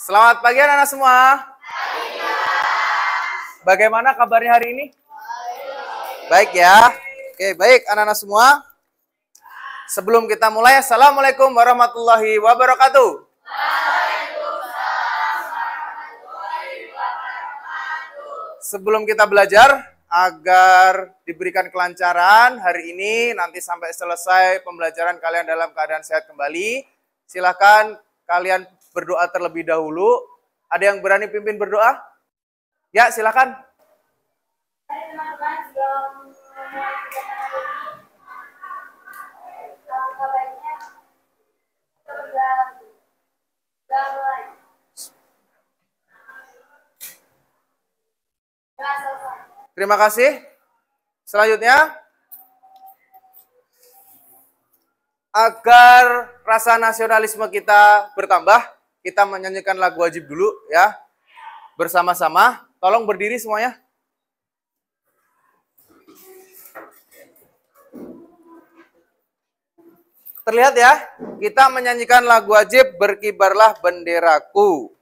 Selamat pagi anak-anak semua. Bagaimana kabarnya hari ini? Baik ya. Oke, baik anak-anak semua. Sebelum kita mulai, Assalamualaikum warahmatullahi wabarakatuh. Sebelum kita belajar, agar diberikan kelancaran hari ini, nanti sampai selesai pembelajaran kalian dalam keadaan sehat kembali, silakan kalian berdoa terlebih dahulu. Ada yang berani pimpin berdoa? Ya, silakan. Terima kasih. Selanjutnya, agar rasa nasionalisme kita bertambah, kita menyanyikan lagu wajib dulu ya. Bersama-sama, tolong berdiri semuanya. Terlihat ya, kita menyanyikan lagu wajib Berkibarlah Benderaku.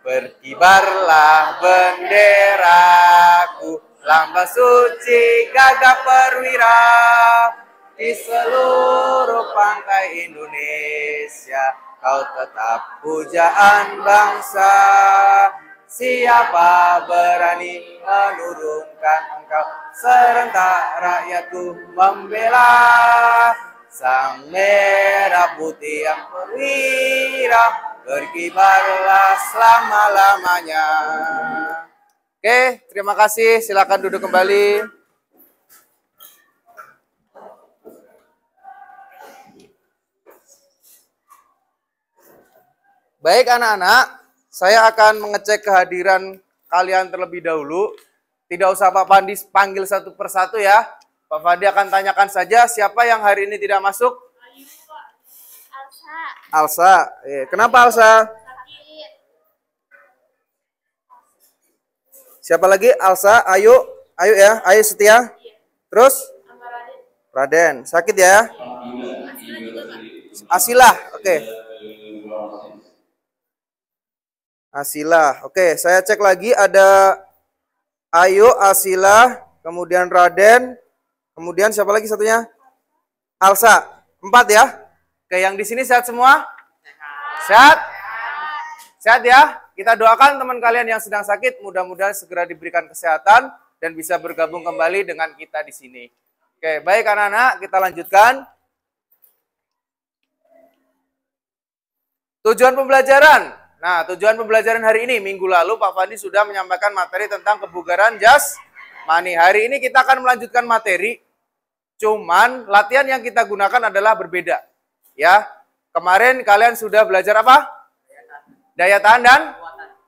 Berkibarlah benderaku, lambang suci gagah perwira di seluruh pantai Indonesia. Kau tetap pujaan bangsa. Siapa berani menurunkan engkau? Serentak rakyatku membela sang merah putih yang perwira. Berkibarlah selama-lamanya. Oke, terima kasih. Silakan duduk kembali. Baik anak-anak, saya akan mengecek kehadiran kalian terlebih dahulu. Tidak usah Pak Fandi panggil satu persatu ya. Pak Fandi akan tanyakan saja siapa yang hari ini tidak masuk. Alsa. Kenapa Alsa? Siapa lagi? Alsa, Ayu ya, Ayu Setia. Terus? Raden. Sakit ya? Asilah, oke. Asilah, oke. Saya cek lagi ada Ayu, Asilah, kemudian Raden, kemudian siapa lagi satunya? Alsa. 4 ya? Oke, yang di sini sehat semua? Sehat? Sehat ya? Kita doakan teman kalian yang sedang sakit, mudah-mudahan segera diberikan kesehatan dan bisa bergabung kembali dengan kita di sini. Oke, baik anak-anak, kita lanjutkan. Tujuan pembelajaran. Nah, tujuan pembelajaran hari ini, minggu lalu Pak Fandi sudah menyampaikan materi tentang kebugaran jasmani. Hari ini kita akan melanjutkan materi, cuman latihan yang kita gunakan adalah berbeda. Ya, kemarin kalian sudah belajar apa? Daya tahan dan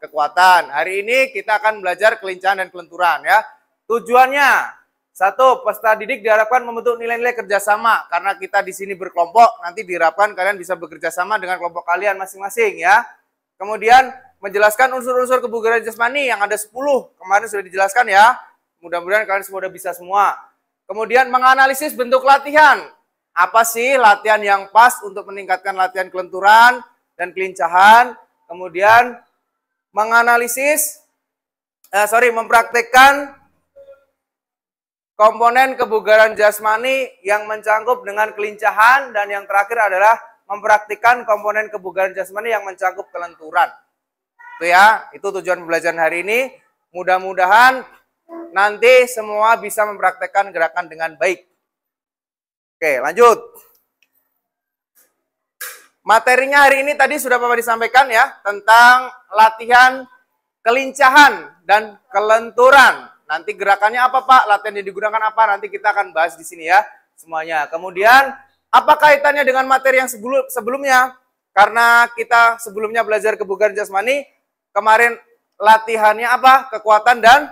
kekuatan. Hari ini kita akan belajar kelincahan dan kelenturan ya. Tujuannya, 1, peserta didik diharapkan membentuk nilai-nilai kerjasama. Karena kita di sini berkelompok, nanti diharapkan kalian bisa bekerja sama dengan kelompok kalian masing-masing ya. Kemudian menjelaskan unsur-unsur kebugaran jasmani yang ada 10. Kemarin sudah dijelaskan ya. Mudah-mudahan kalian semua sudah bisa semua. Kemudian menganalisis bentuk latihan. Apa sih latihan yang pas untuk meningkatkan latihan kelenturan dan kelincahan? Kemudian mempraktekkan komponen kebugaran jasmani yang mencangkup dengan kelincahan, dan yang terakhir adalah mempraktikkan komponen kebugaran jasmani yang mencangkup kelenturan. Itu ya, itu tujuan pembelajaran hari ini. Mudah-mudahan nanti semua bisa mempraktekkan gerakan dengan baik. Oke, lanjut. Materinya hari ini tadi sudah Bapak disampaikan ya, tentang latihan kelincahan dan kelenturan. Nanti gerakannya apa Pak? Latihan yang digunakan apa? Nanti kita akan bahas di sini ya, semuanya. Kemudian, apa kaitannya dengan materi yang sebelumnya? Karena kita sebelumnya belajar kebugaran jasmani, kemarin latihannya apa? Kekuatan dan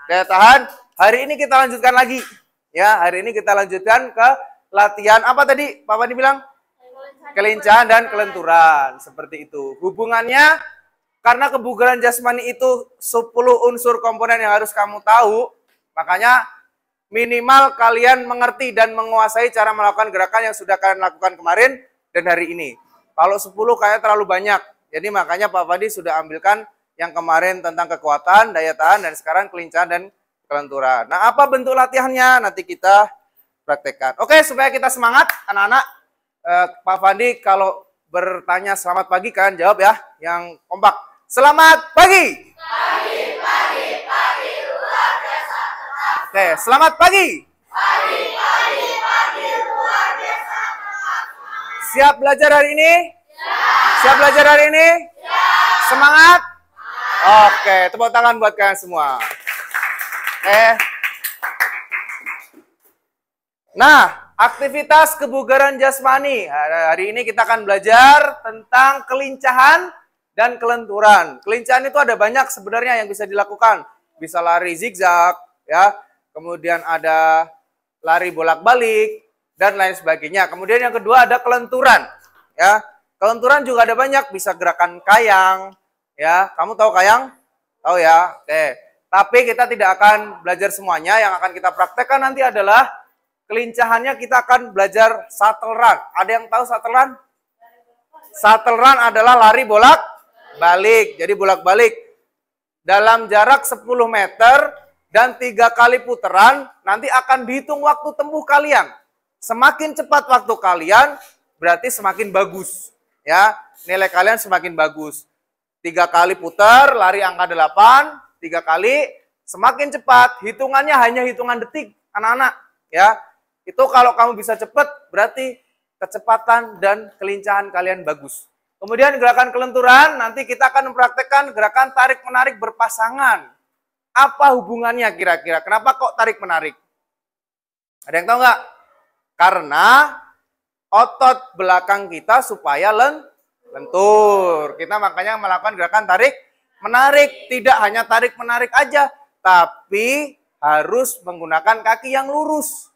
daya tahan. Hari ini kita lanjutkan lagi. Ya, hari ini kita lanjutkan ke latihan apa tadi? Papa dibilang kelincahan dan kelenturan. Seperti itu. Hubungannya karena kebugaran jasmani itu 10 unsur komponen yang harus kamu tahu, makanya minimal kalian mengerti dan menguasai cara melakukan gerakan yang sudah kalian lakukan kemarin dan hari ini. Kalau 10 kayaknya terlalu banyak. Jadi makanya Pak Fadi sudah ambilkan yang kemarin tentang kekuatan, daya tahan, dan sekarang kelincahan dan kelenturan. Nah, apa bentuk latihannya? Nanti kita praktekkan. Oke, supaya kita semangat, anak-anak. Pak Fadi kalau bertanya selamat pagi, kalian jawab ya, yang kompak. Selamat pagi. Pagi, luar biasa. Oke, selamat pagi. Pagi, luar biasa. Siap belajar hari ini? Siap belajar hari ini? Semangat? Oke, tepuk tangan buat kalian semua. Nah, aktivitas kebugaran jasmani. Hari ini kita akan belajar tentang kelincahan dan kelenturan. Kelincahan itu ada banyak sebenarnya yang bisa dilakukan. Bisa lari zigzag, ya. Kemudian ada lari bolak-balik dan lain sebagainya. Kemudian yang kedua ada kelenturan, ya. Kelenturan juga ada banyak, bisa gerakan kayang, ya. Kamu tahu kayang? Tahu ya? Oke. Tapi kita tidak akan belajar semuanya. Yang akan kita praktekkan nanti adalah kelincahannya. Kita akan belajar shuttle run. Ada yang tahu shuttle run? Shuttle run adalah lari bolak-balik. Jadi bolak-balik dalam jarak 10 meter dan 3 kali putaran. Nanti akan dihitung waktu tempuh kalian. Semakin cepat waktu kalian, berarti semakin bagus. Ya, nilai kalian semakin bagus. 3 kali putar, lari angka 8, 3 kali, semakin cepat. Hitungannya hanya hitungan detik, anak-anak. Ya, itu kalau kamu bisa cepat, berarti kecepatan dan kelincahan kalian bagus. Kemudian gerakan kelenturan, nanti kita akan mempraktekkan gerakan tarik-menarik berpasangan. Apa hubungannya kira-kira? Kenapa kok tarik-menarik? Ada yang tahu nggak? Karena otot belakang kita supaya lentur. Kita makanya melakukan gerakan tarik-menarik. Tidak hanya tarik-menarik aja, tapi harus menggunakan kaki yang lurus.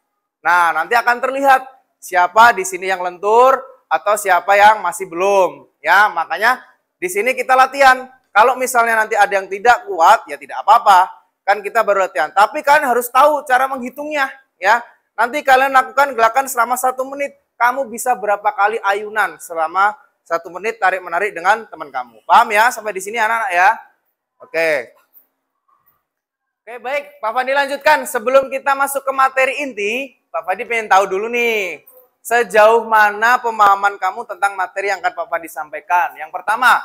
Nah, nanti akan terlihat siapa di sini yang lentur atau siapa yang masih belum. Ya, makanya di sini kita latihan. Kalau misalnya nanti ada yang tidak kuat, ya tidak apa-apa. Kan kita baru latihan. Tapi kalian harus tahu cara menghitungnya. Ya, nanti kalian lakukan gerakan selama 1 menit. Kamu bisa berapa kali ayunan selama 1 menit tarik-menarik dengan teman kamu. Paham ya? Sampai di sini anak-anak ya? Oke. Oke, baik. Pak Fadi lanjutkan. Sebelum kita masuk ke materi inti, Pak Fadi pengen tahu dulu nih, sejauh mana pemahaman kamu tentang materi yang akan Pak Fadi sampaikan. Yang pertama,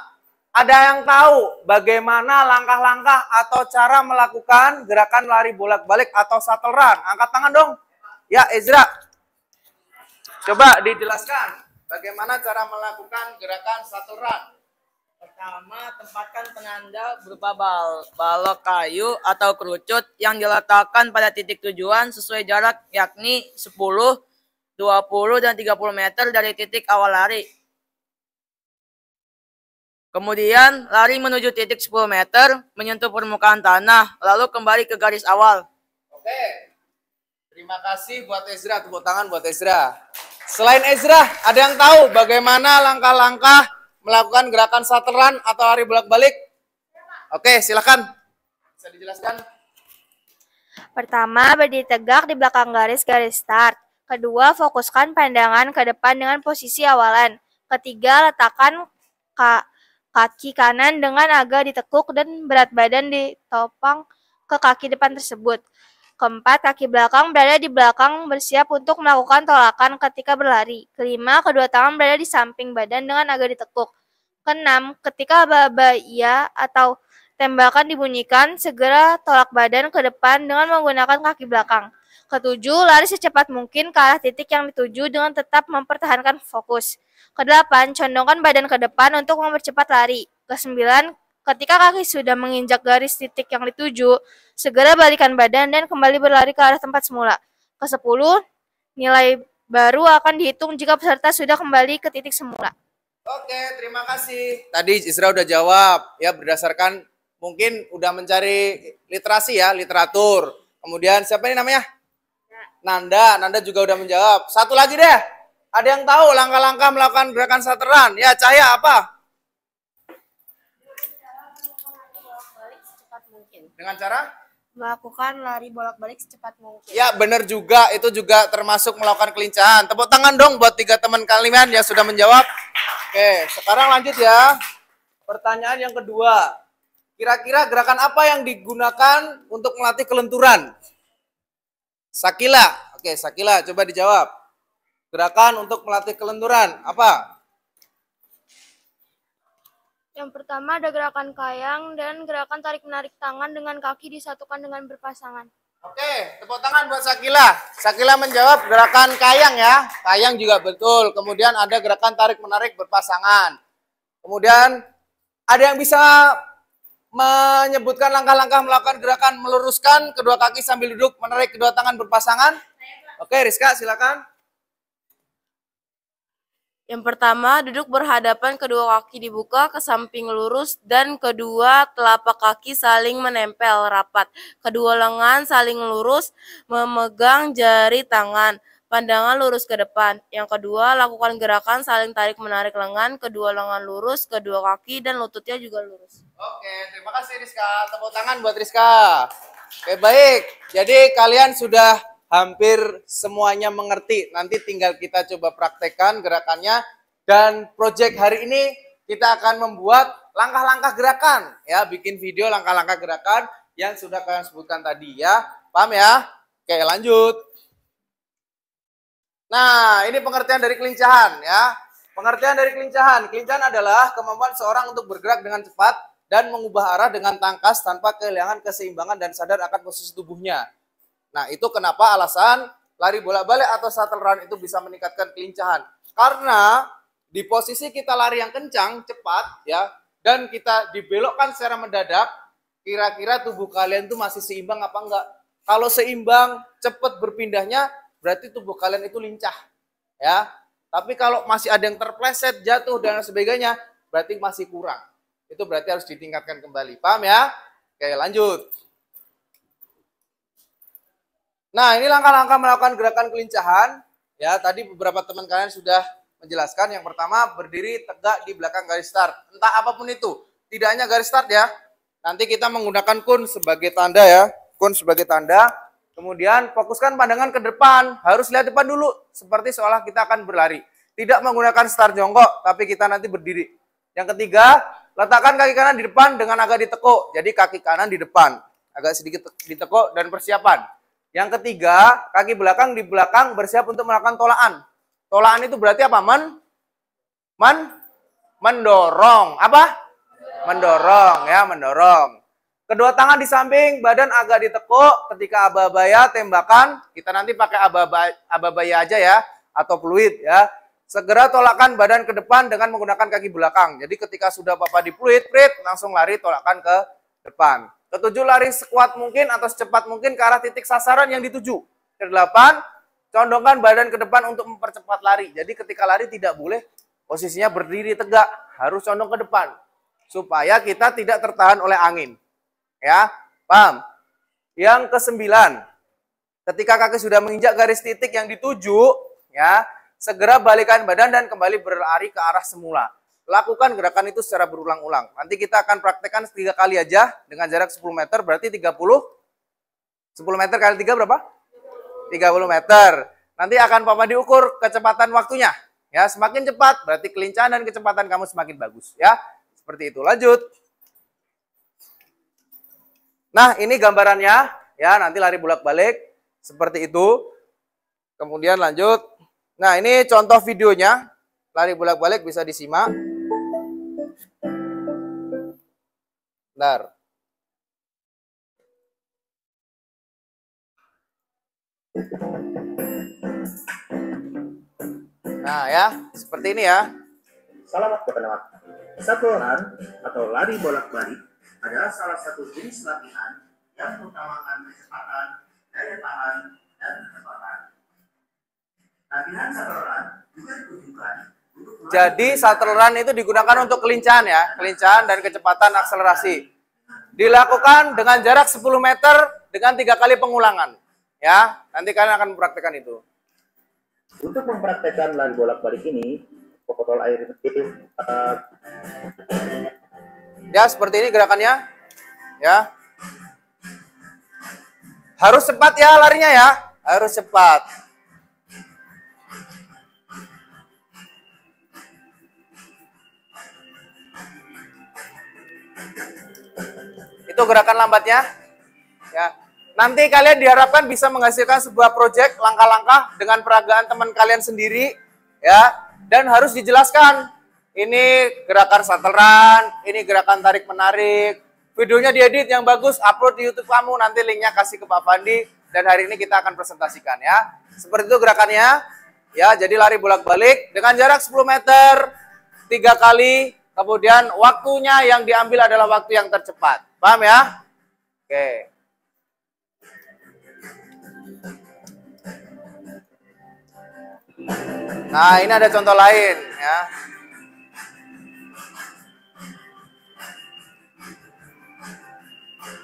ada yang tahu bagaimana langkah-langkah atau cara melakukan gerakan lari bolak-balik atau shuttle run? Angkat tangan dong. Ya, Ezra. Coba dijelaskan bagaimana cara melakukan gerakan shuttle run. Pertama, tempatkan penanda berupa balok kayu atau kerucut yang diletakkan pada titik tujuan sesuai jarak, yakni 10, 20, dan 30 meter dari titik awal lari. Kemudian, lari menuju titik 10 meter, menyentuh permukaan tanah, lalu kembali ke garis awal. Oke. Terima kasih buat Ezra, tepuk tangan buat Ezra. Selain Ezra, ada yang tahu bagaimana langkah-langkah melakukan gerakan shuttle run atau lari bolak-balik? Oke, silakan. Bisa dijelaskan? Pertama, berdiri tegak di belakang garis start. Kedua, fokuskan pandangan ke depan dengan posisi awalan. Ketiga, letakkan kaki kanan dengan agak ditekuk dan berat badan ditopang ke kaki depan tersebut. Keempat, kaki belakang berada di belakang bersiap untuk melakukan tolakan ketika berlari. Kelima, kedua tangan berada di samping badan dengan agak ditekuk. Keenam, ketika babaya atau tembakan dibunyikan, segera tolak badan ke depan dengan menggunakan kaki belakang. Ketujuh, lari secepat mungkin ke arah titik yang dituju dengan tetap mempertahankan fokus. Kedelapan, condongkan badan ke depan untuk mempercepat lari. Kesembilan, ketika kaki sudah menginjak garis titik yang dituju, segera balikan badan dan kembali berlari ke arah tempat semula. Kesepuluh, nilai baru akan dihitung jika peserta sudah kembali ke titik semula. Oke, terima kasih. Tadi Isra udah jawab, ya berdasarkan mungkin udah mencari literasi ya, literatur. Kemudian siapa ini namanya? Nanda juga udah menjawab. Satu lagi deh. Ada yang tahu langkah-langkah melakukan gerakan starteran? Ya, Cahaya apa? Dengan cara? Melakukan lari bolak-balik secepat mungkin. Ya, benar juga. Itu juga termasuk melakukan kelincahan. Tepuk tangan dong buat 3 teman kalian yang sudah menjawab. Oke, sekarang lanjut ya. Pertanyaan yang kedua. Kira-kira gerakan apa yang digunakan untuk melatih kelenturan? Sakila. Oke, Sakila, coba dijawab. Gerakan untuk melatih kelenturan, apa? Yang pertama ada gerakan kayang dan gerakan tarik-menarik tangan dengan kaki disatukan dengan berpasangan. Oke, tepuk tangan buat Sakila. Sakila menjawab gerakan kayang ya. Kayang juga betul. Kemudian ada gerakan tarik-menarik berpasangan. Kemudian ada yang bisa menyebutkan langkah-langkah melakukan gerakan meluruskan kedua kaki sambil duduk, menarik kedua tangan berpasangan. Oke, Rizka silakan. Yang pertama, duduk berhadapan, kedua kaki dibuka ke samping lurus dan kedua telapak kaki saling menempel rapat. Kedua lengan saling lurus, memegang jari tangan. Pandangan lurus ke depan. Yang kedua, lakukan gerakan saling tarik-menarik lengan, kedua lengan lurus, kedua kaki dan lututnya juga lurus. Oke, terima kasih Rizka. Tepuk tangan buat Rizka. Oke, baik. Jadi kalian sudah hampir semuanya mengerti. Nanti tinggal kita coba praktekkan gerakannya. Dan proyek hari ini kita akan membuat langkah-langkah gerakan. Ya, bikin video langkah-langkah gerakan yang sudah kalian sebutkan tadi ya. Paham ya? Oke, lanjut. Nah, ini pengertian dari kelincahan ya. Pengertian dari kelincahan. Kelincahan adalah kemampuan seorang untuk bergerak dengan cepat dan mengubah arah dengan tangkas tanpa kehilangan keseimbangan dan sadar akan posisi tubuhnya. Nah, itu kenapa alasan lari bolak-balik atau shuttle run itu bisa meningkatkan kelincahan. Karena di posisi kita lari yang kencang, cepat ya, dan kita dibelokkan secara mendadak, kira-kira tubuh kalian tuh masih seimbang apa enggak? Kalau seimbang, cepat berpindahnya, berarti tubuh kalian itu lincah. Ya. Tapi kalau masih ada yang terpleset, jatuh dan sebagainya, berarti masih kurang. Itu berarti harus ditingkatkan kembali. Paham ya? Oke, lanjut. Nah, ini langkah-langkah melakukan gerakan kelincahan. Ya, tadi beberapa teman kalian sudah menjelaskan. Yang pertama, berdiri tegak di belakang garis start. Entah apapun itu. Tidak hanya garis start ya. Nanti kita menggunakan kun sebagai tanda ya. Kun sebagai tanda. Kemudian fokuskan pandangan ke depan. Harus lihat depan dulu. Seperti seolah kita akan berlari. Tidak menggunakan start jongkok, tapi kita nanti berdiri. Yang ketiga, letakkan kaki kanan di depan dengan agak ditekuk. Jadi kaki kanan di depan. Agak sedikit ditekuk dan persiapan. Yang ketiga, kaki belakang di belakang bersiap untuk melakukan tolaan. Tolaan itu berarti apa? Mendorong. Apa? Mendorong ya, mendorong. Kedua tangan di samping, badan agak ditekuk. Ketika aba-abaya tembakan, kita nanti pakai aba-abaya aja ya, atau fluid ya. Segera tolakkan badan ke depan dengan menggunakan kaki belakang. Jadi ketika sudah Bapak di fluid, langsung lari tolakkan ke depan. Ketujuh, lari sekuat mungkin atau secepat mungkin ke arah titik sasaran yang dituju. Kedelapan, condongkan badan ke depan untuk mempercepat lari. Jadi ketika lari tidak boleh posisinya berdiri tegak, harus condong ke depan. Supaya kita tidak tertahan oleh angin. Ya, paham? Yang kesembilan, ketika kaki sudah menginjak garis titik yang dituju, ya, segera balikan badan dan kembali berlari ke arah semula. Lakukan gerakan itu secara berulang-ulang. Nanti kita akan praktekkan 3 kali aja dengan jarak 10 meter, berarti 30. 10 meter kali 3 berapa? 30 meter. Nanti akan Papa diukur kecepatan waktunya. Ya, semakin cepat berarti kelincahan dan kecepatan kamu semakin bagus. Ya, seperti itu. Lanjut. Nah, ini gambarannya. Ya, nanti lari bolak-balik seperti itu. Kemudian lanjut. Nah, ini contoh videonya. Lari bolak-balik bisa disimak. Bentar. Nah ya, seperti ini ya. Selamat bertemu. Shuttle run atau lari bolak-balik adalah salah satu jenis latihan yang mengutamakan kecepatan, daya tahan, dan kecepatan. Latihan shuttle run juga ditujukan untuk Jadi shuttle run itu digunakan untuk kelincahan ya, kelincahan dan kecepatan akselerasi. Dilakukan dengan jarak 10 meter dengan 3 kali pengulangan. Ya, nanti kalian akan mempraktekkan itu. Untuk mempraktekkan lari bolak-balik ini, botol air itu Ya, seperti ini gerakannya. Ya. Harus cepat ya larinya ya. Harus cepat. Itu gerakan lambatnya. Ya. Nanti kalian diharapkan bisa menghasilkan sebuah proyek langkah-langkah dengan peragaan teman kalian sendiri, ya. Dan harus dijelaskan. Ini gerakan shuttle run, ini gerakan tarik menarik. Videonya diedit yang bagus, upload di YouTube kamu. Nanti linknya kasih ke Pak Fandi. Dan hari ini kita akan presentasikan ya. Seperti itu gerakannya. Ya, jadi lari bolak-balik dengan jarak 10 meter 3 kali. Kemudian waktunya yang diambil adalah waktu yang tercepat. Paham ya? Oke. Nah, ini ada contoh lain ya.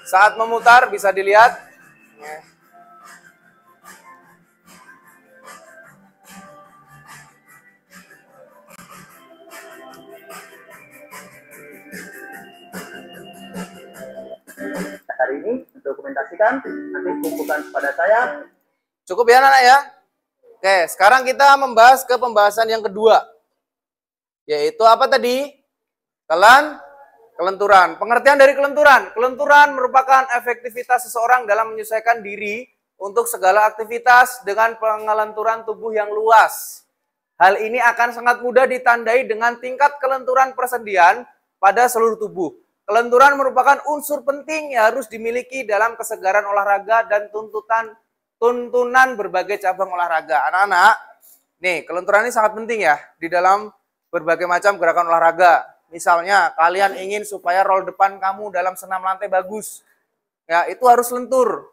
Saat memutar bisa dilihat. hari ini dokumentasikan, nanti kumpulkan kepada saya. Cukup ya anak ya? Oke, sekarang kita membahas ke pembahasan yang kedua. Yaitu apa tadi? Kelenturan. Pengertian dari kelenturan. Kelenturan merupakan efektivitas seseorang dalam menyesuaikan diri untuk segala aktivitas dengan pengelenturan tubuh yang luas. Hal ini akan sangat mudah ditandai dengan tingkat kelenturan persendian pada seluruh tubuh. Kelenturan merupakan unsur penting yang harus dimiliki dalam kesegaran olahraga dan tuntunan berbagai cabang olahraga. Anak-anak, nih kelenturan ini sangat penting ya di dalam berbagai macam gerakan olahraga. Misalnya kalian ingin supaya roll depan kamu dalam senam lantai bagus, ya itu harus lentur.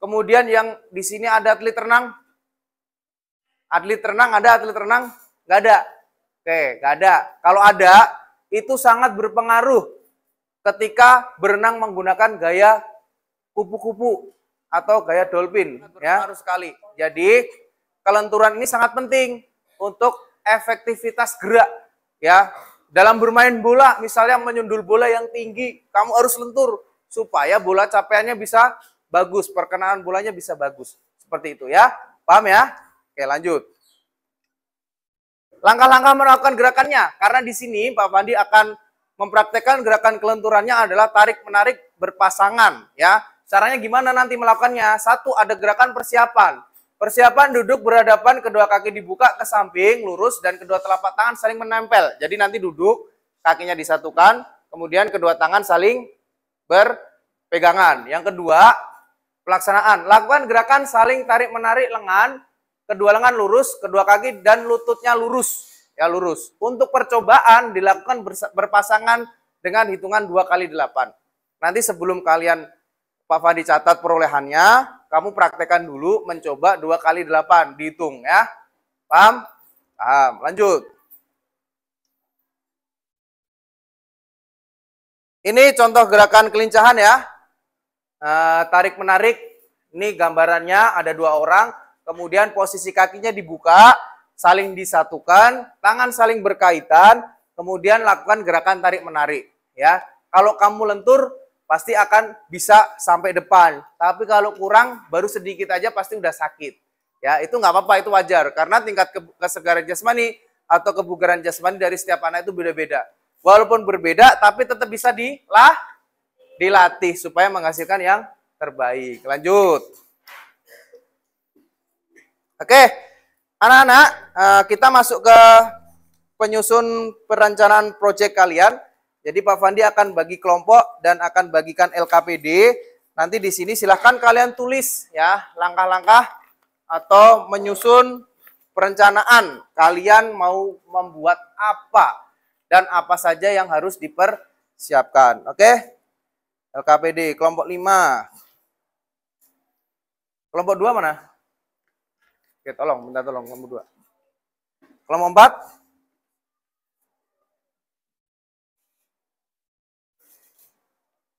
Kemudian yang di sini ada atlet renang, ada atlet renang, nggak ada. Oke, nggak ada. Kalau ada, itu sangat berpengaruh ketika berenang menggunakan gaya kupu-kupu atau gaya dolphin, ya. Harus sekali. Jadi kelenturan ini sangat penting untuk efektivitas gerak, ya. Dalam bermain bola, misalnya menyundul bola yang tinggi, kamu harus lentur supaya bola capaiannya bisa bagus, perkenaan bolanya bisa bagus. Seperti itu ya. Paham ya? Oke, lanjut. Langkah-langkah melakukan gerakannya, karena di sini Pak Fandi akan mempraktekkan gerakan kelenturannya adalah tarik-menarik berpasangan, ya. Caranya gimana nanti melakukannya? Satu, ada gerakan persiapan. Persiapan duduk berhadapan, kedua kaki dibuka ke samping, lurus, dan kedua telapak tangan saling menempel. Jadi nanti duduk, kakinya disatukan, kemudian kedua tangan saling berpegangan. Yang kedua, pelaksanaan. Lakukan gerakan saling tarik-menarik lengan, kedua lengan lurus, kedua kaki dan lututnya lurus. Ya, lurus. Untuk percobaan dilakukan berpasangan dengan hitungan 2 kali 8. Nanti sebelum kalian Pak Fandi catat perolehannya, kamu praktekkan dulu mencoba 2 kali 8, dihitung ya. Paham? Paham. Lanjut. Ini contoh gerakan kelincahan ya. Tarik menarik. Ini gambarannya ada 2 orang, kemudian posisi kakinya dibuka, saling disatukan, tangan saling berkaitan, kemudian lakukan gerakan tarik menarik ya. Kalau kamu lentur pasti akan bisa sampai depan. Tapi kalau kurang, baru sedikit aja pasti udah sakit. Ya, itu nggak apa-apa, itu wajar. Karena tingkat kesegaran jasmani atau kebugaran jasmani dari setiap anak itu beda-beda. Walaupun berbeda, tapi tetap bisa dilatih supaya menghasilkan yang terbaik. Lanjut. Oke, anak-anak, kita masuk ke penyusun perencanaan proyek kalian. Jadi Pak Fandi akan bagi kelompok dan akan bagikan LKPD. Nanti di sini silahkan kalian tulis ya langkah-langkah atau menyusun perencanaan. Kalian mau membuat apa dan apa saja yang harus dipersiapkan. Oke? LKPD kelompok 5. Kelompok 2 mana? Oke, tolong, minta tolong kelompok 2. Kelompok 4.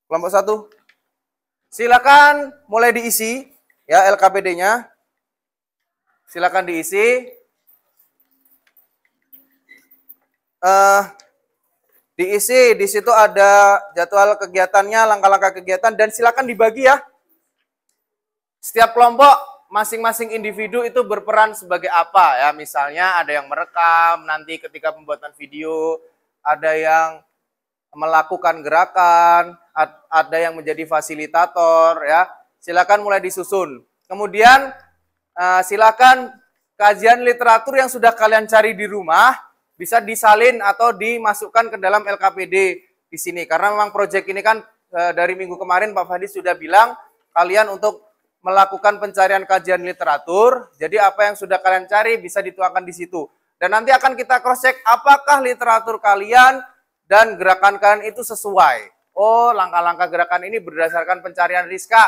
Kelompok 1, silakan mulai diisi Ya, LKPD-nya. Silakan diisi. Diisi, di situ ada jadwal kegiatannya, langkah-langkah kegiatan, dan silakan dibagi ya. Setiap kelompok, masing-masing individu itu berperan sebagai apa ya. Misalnya ada yang merekam nanti ketika pembuatan video, ada yang melakukan gerakan, ada yang menjadi fasilitator ya. Silakan mulai disusun. Kemudian silakan kajian literatur yang sudah kalian cari di rumah bisa disalin atau dimasukkan ke dalam LKPD di sini. Karena memang proyek ini kan dari minggu kemarin Pak Fadi sudah bilang kalian untuk melakukan pencarian kajian literatur. Jadi apa yang sudah kalian cari bisa dituangkan di situ. Dan nanti akan kita cross check apakah literatur kalian dan gerakan kalian itu sesuai. Oh, langkah-langkah gerakan ini berdasarkan pencarian Rizka.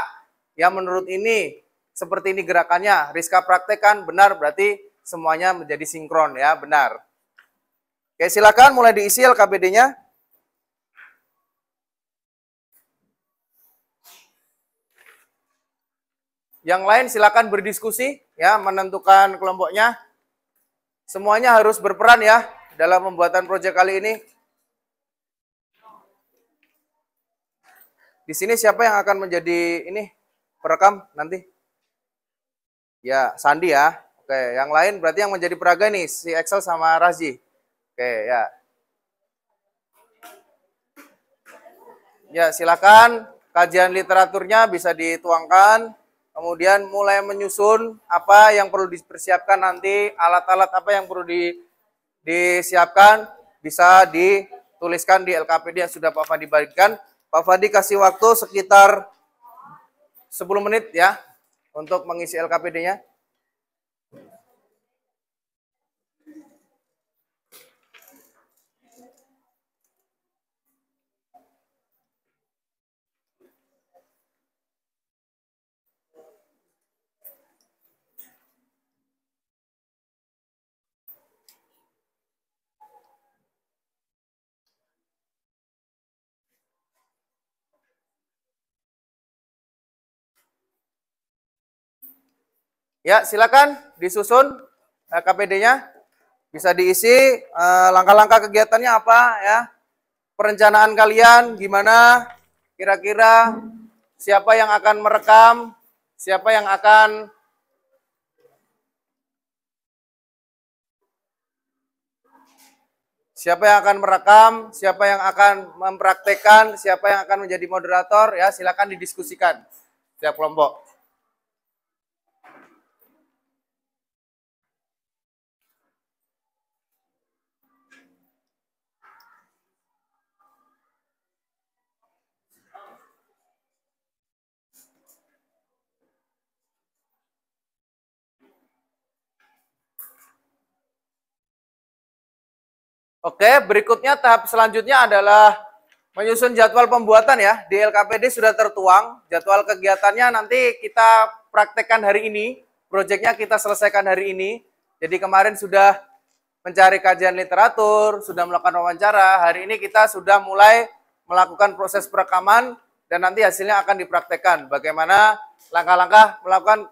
Ya menurut ini seperti ini gerakannya. Rizka praktekkan benar, berarti semuanya menjadi sinkron ya, benar. Oke, silakan mulai diisi LKPD-nya. Yang lain silakan berdiskusi ya, menentukan kelompoknya. Semuanya harus berperan ya dalam pembuatan proyek kali ini. Di sini siapa yang akan menjadi ini perekam nanti? Ya, Sandi ya. Oke, yang lain berarti yang menjadi peraga nih si Excel sama Razi. Oke, ya. Ya, silakan kajian literaturnya bisa dituangkan. Kemudian mulai menyusun apa yang perlu dipersiapkan nanti, alat-alat apa yang perlu disiapkan, bisa dituliskan di LKPD yang sudah Pak Fadi bagikan. Pak Fadi kasih waktu sekitar 10 menit ya untuk mengisi LKPD-nya. Ya, silakan disusun KPD-nya. Bisa diisi langkah-langkah kegiatannya apa ya. Perencanaan kalian gimana? Kira-kira siapa yang akan merekam? Siapa yang akan merekam? Siapa yang akan mempraktekkan? Siapa yang akan menjadi moderator? Ya, silakan didiskusikan setiap kelompok. Oke, berikutnya tahap selanjutnya adalah menyusun jadwal pembuatan ya. Di LKPD sudah tertuang, jadwal kegiatannya nanti kita praktekkan hari ini, proyeknya kita selesaikan hari ini. Jadi kemarin sudah mencari kajian literatur, sudah melakukan wawancara, hari ini kita sudah mulai melakukan proses perekaman, dan nanti hasilnya akan dipraktekkan. Bagaimana langkah-langkah melakukan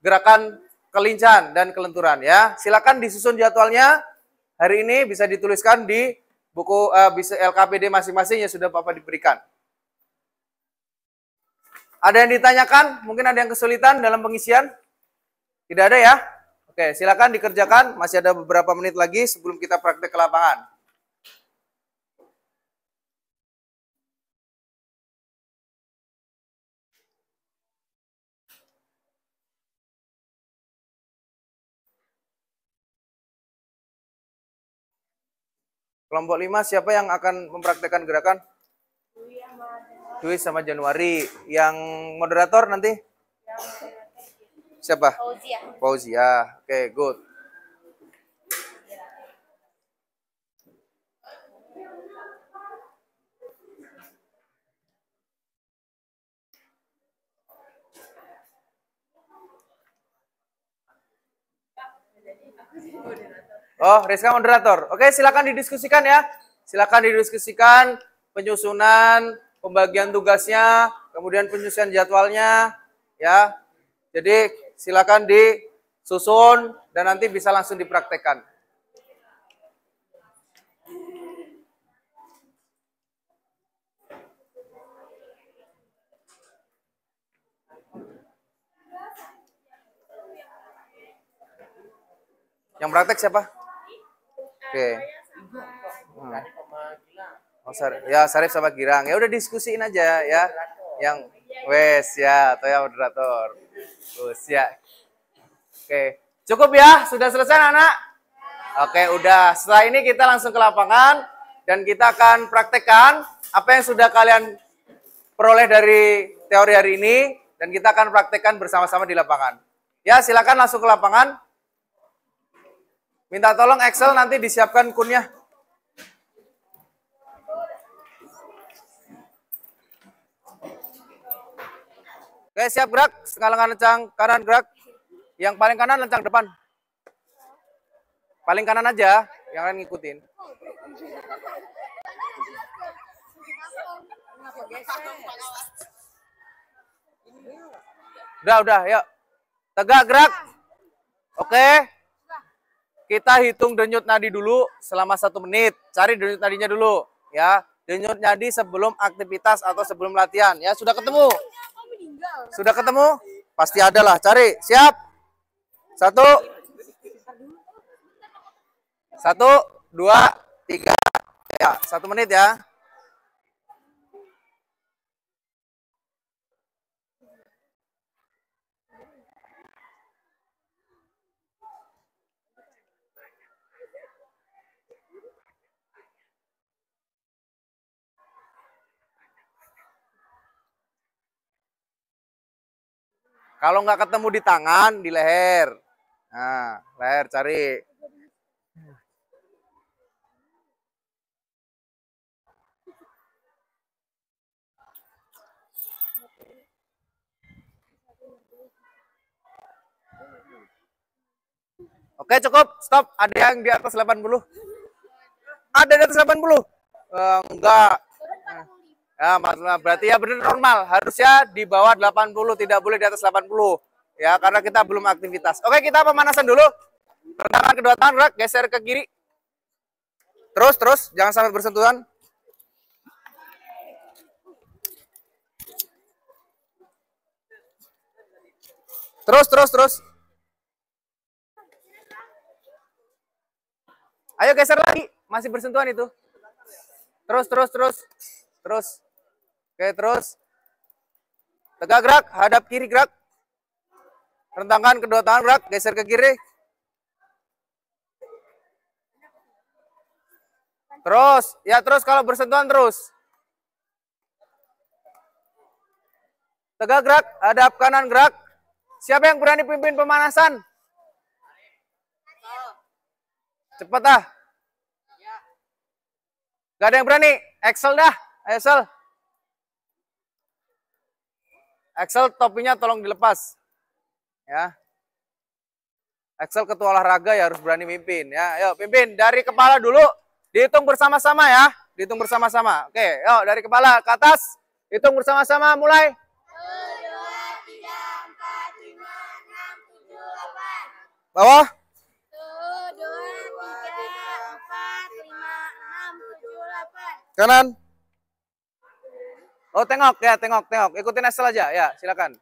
gerakan kelincahan dan kelenturan ya. Silakan disusun jadwalnya. Hari ini bisa dituliskan di buku bisa LKPD masing-masing yang sudah Bapak diberikan. Ada yang ditanyakan? Mungkin ada yang kesulitan dalam pengisian? Tidak ada ya? Oke, silakan dikerjakan. Masih ada beberapa menit lagi sebelum kita praktek ke lapangan. Kelompok 5 siapa yang akan mempraktekkan gerakan? Dwi sama Januari. Yang moderator nanti? Siapa? Fauzia. Oke, good. Oh, Rizka moderator. Oke, silakan didiskusikan ya. Silakan didiskusikan penyusunan, pembagian tugasnya, kemudian penyusunan jadwalnya, ya. Jadi silakan disusun dan nanti bisa langsung dipraktekkan. Yang praktek siapa? Oke. Oh, ya Sarif sama Girang. Ya udah diskusiin aja ya. Yang wes ya atau yang moderator. Terus ya. Oke. Cukup ya? Sudah selesai anak? Oke, udah. Setelah ini kita langsung ke lapangan dan kita akan praktekkan apa yang sudah kalian peroleh dari teori hari ini dan kita akan praktekkan bersama-sama di lapangan. Ya, silakan langsung ke lapangan. Minta tolong Excel nanti disiapkan kunnya. Oke, siap gerak. Sekarang lencang kanan gerak. Yang paling kanan lencang depan. Paling kanan aja, yang lain ngikutin. Udah, yuk. Tegak gerak. Oke. Kita hitung denyut nadi dulu selama 1 menit. Cari denyut nadinya dulu, ya. Denyut nadi sebelum aktivitas atau sebelum latihan. Ya, sudah ketemu? Sudah ketemu? Pasti ada lah. Cari. Siap? 1, 2, 3. Ya, 1 menit ya. Kalau nggak ketemu di tangan, di leher. Nah, leher cari. Oke, cukup. Stop. Ada yang di atas 80? Ada di atas 80? Enggak. Ya, maksudnya berarti ya benar normal. Harusnya di bawah 80, tidak boleh di atas 80. Ya, karena kita belum aktivitas. Oke, kita pemanasan dulu. Tangan kedua tangan, gerak, geser ke kiri. Terus, jangan sampai bersentuhan. Terus. Ayo geser lagi, masih bersentuhan itu. Terus. Oke, terus. Tegak gerak, hadap kiri gerak. Rentangkan kedua tangan gerak, geser ke kiri. Terus kalau bersentuhan terus. Tegak gerak, hadap kanan gerak. Siapa yang berani pimpin pemanasan? Cepet ah. Gak ada yang berani. Excel dah. Excel topinya tolong dilepas. Ya. Excel ketua olahraga ya harus berani mimpin ya. Yuk pimpin dari kepala dulu. Dihitung bersama-sama ya. Dihitung bersama-sama. Oke, yuk dari kepala ke atas. Hitung bersama-sama mulai. 1, 2, 3, 4, 5, 6, 7, 8. Bawah. 1, 2, 3, 4, 5, 6, 7, 8. Kanan. Oh, tengok. Ikutin Excel aja ya, silakan.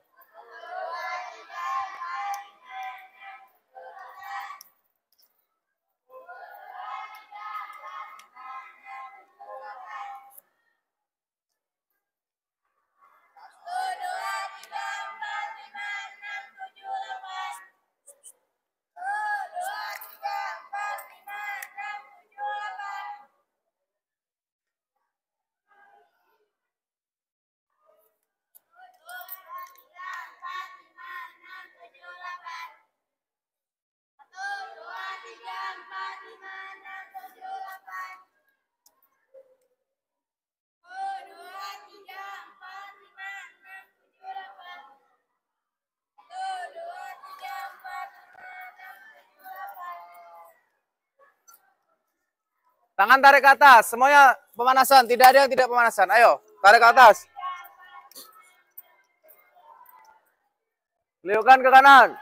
Tangan tarik ke atas, semuanya pemanasan, tidak ada yang tidak pemanasan. Ayo, tarik ke atas. Beliaukan ke kanan.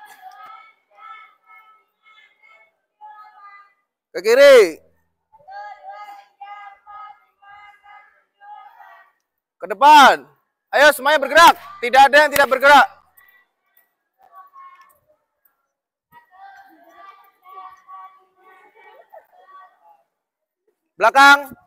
Ke kiri. Ke depan. Ayo semuanya bergerak. Tidak ada yang tidak bergerak. Belakang.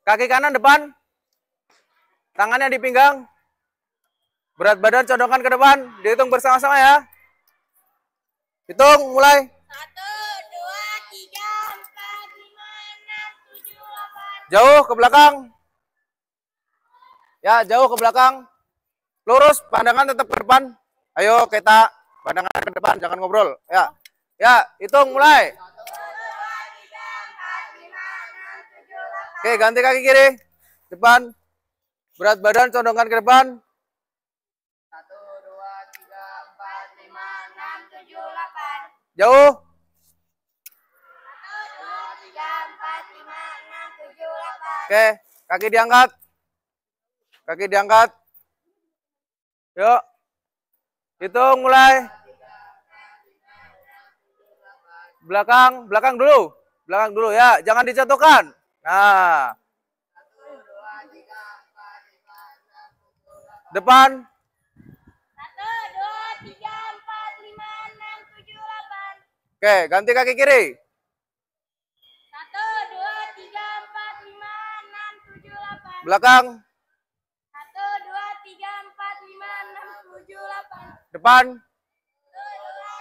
Kaki kanan depan. Tangannya di pinggang. Berat badan condongkan ke depan. Dihitung bersama-sama ya. Hitung mulai. 1, 2, 3, 4, 5, 6, 7, 8. Jauh ke belakang. Ya, jauh ke belakang. Lurus, pandangan tetap ke depan. Ayo kita pandangan ke depan, jangan ngobrol. Ya. Ya, hitung mulai. 1, 2, 3, 4, 5, 6, 7, 8. Oke, ganti kaki kiri. Depan. Berat badan condongkan ke depan. 1, 2, 3, 4, 5, 6, 7, 8. Jauh. 1, 2, 3, 4, 5, 6, 7, 8. Oke, kaki diangkat. Kaki diangkat. Yuk. Hitung mulai. Belakang, belakang dulu. Belakang dulu ya, jangan dijatuhkan. Nah. Depan. 1, 2, 3, 4, 5, 6, 7, 8. Oke, ganti kaki kiri. 1, 2, 3, 4, 5, 6, 7, 8. Belakang. 1, 2, 3, 4, 5, 6, 7, 8. Depan. 1, 2,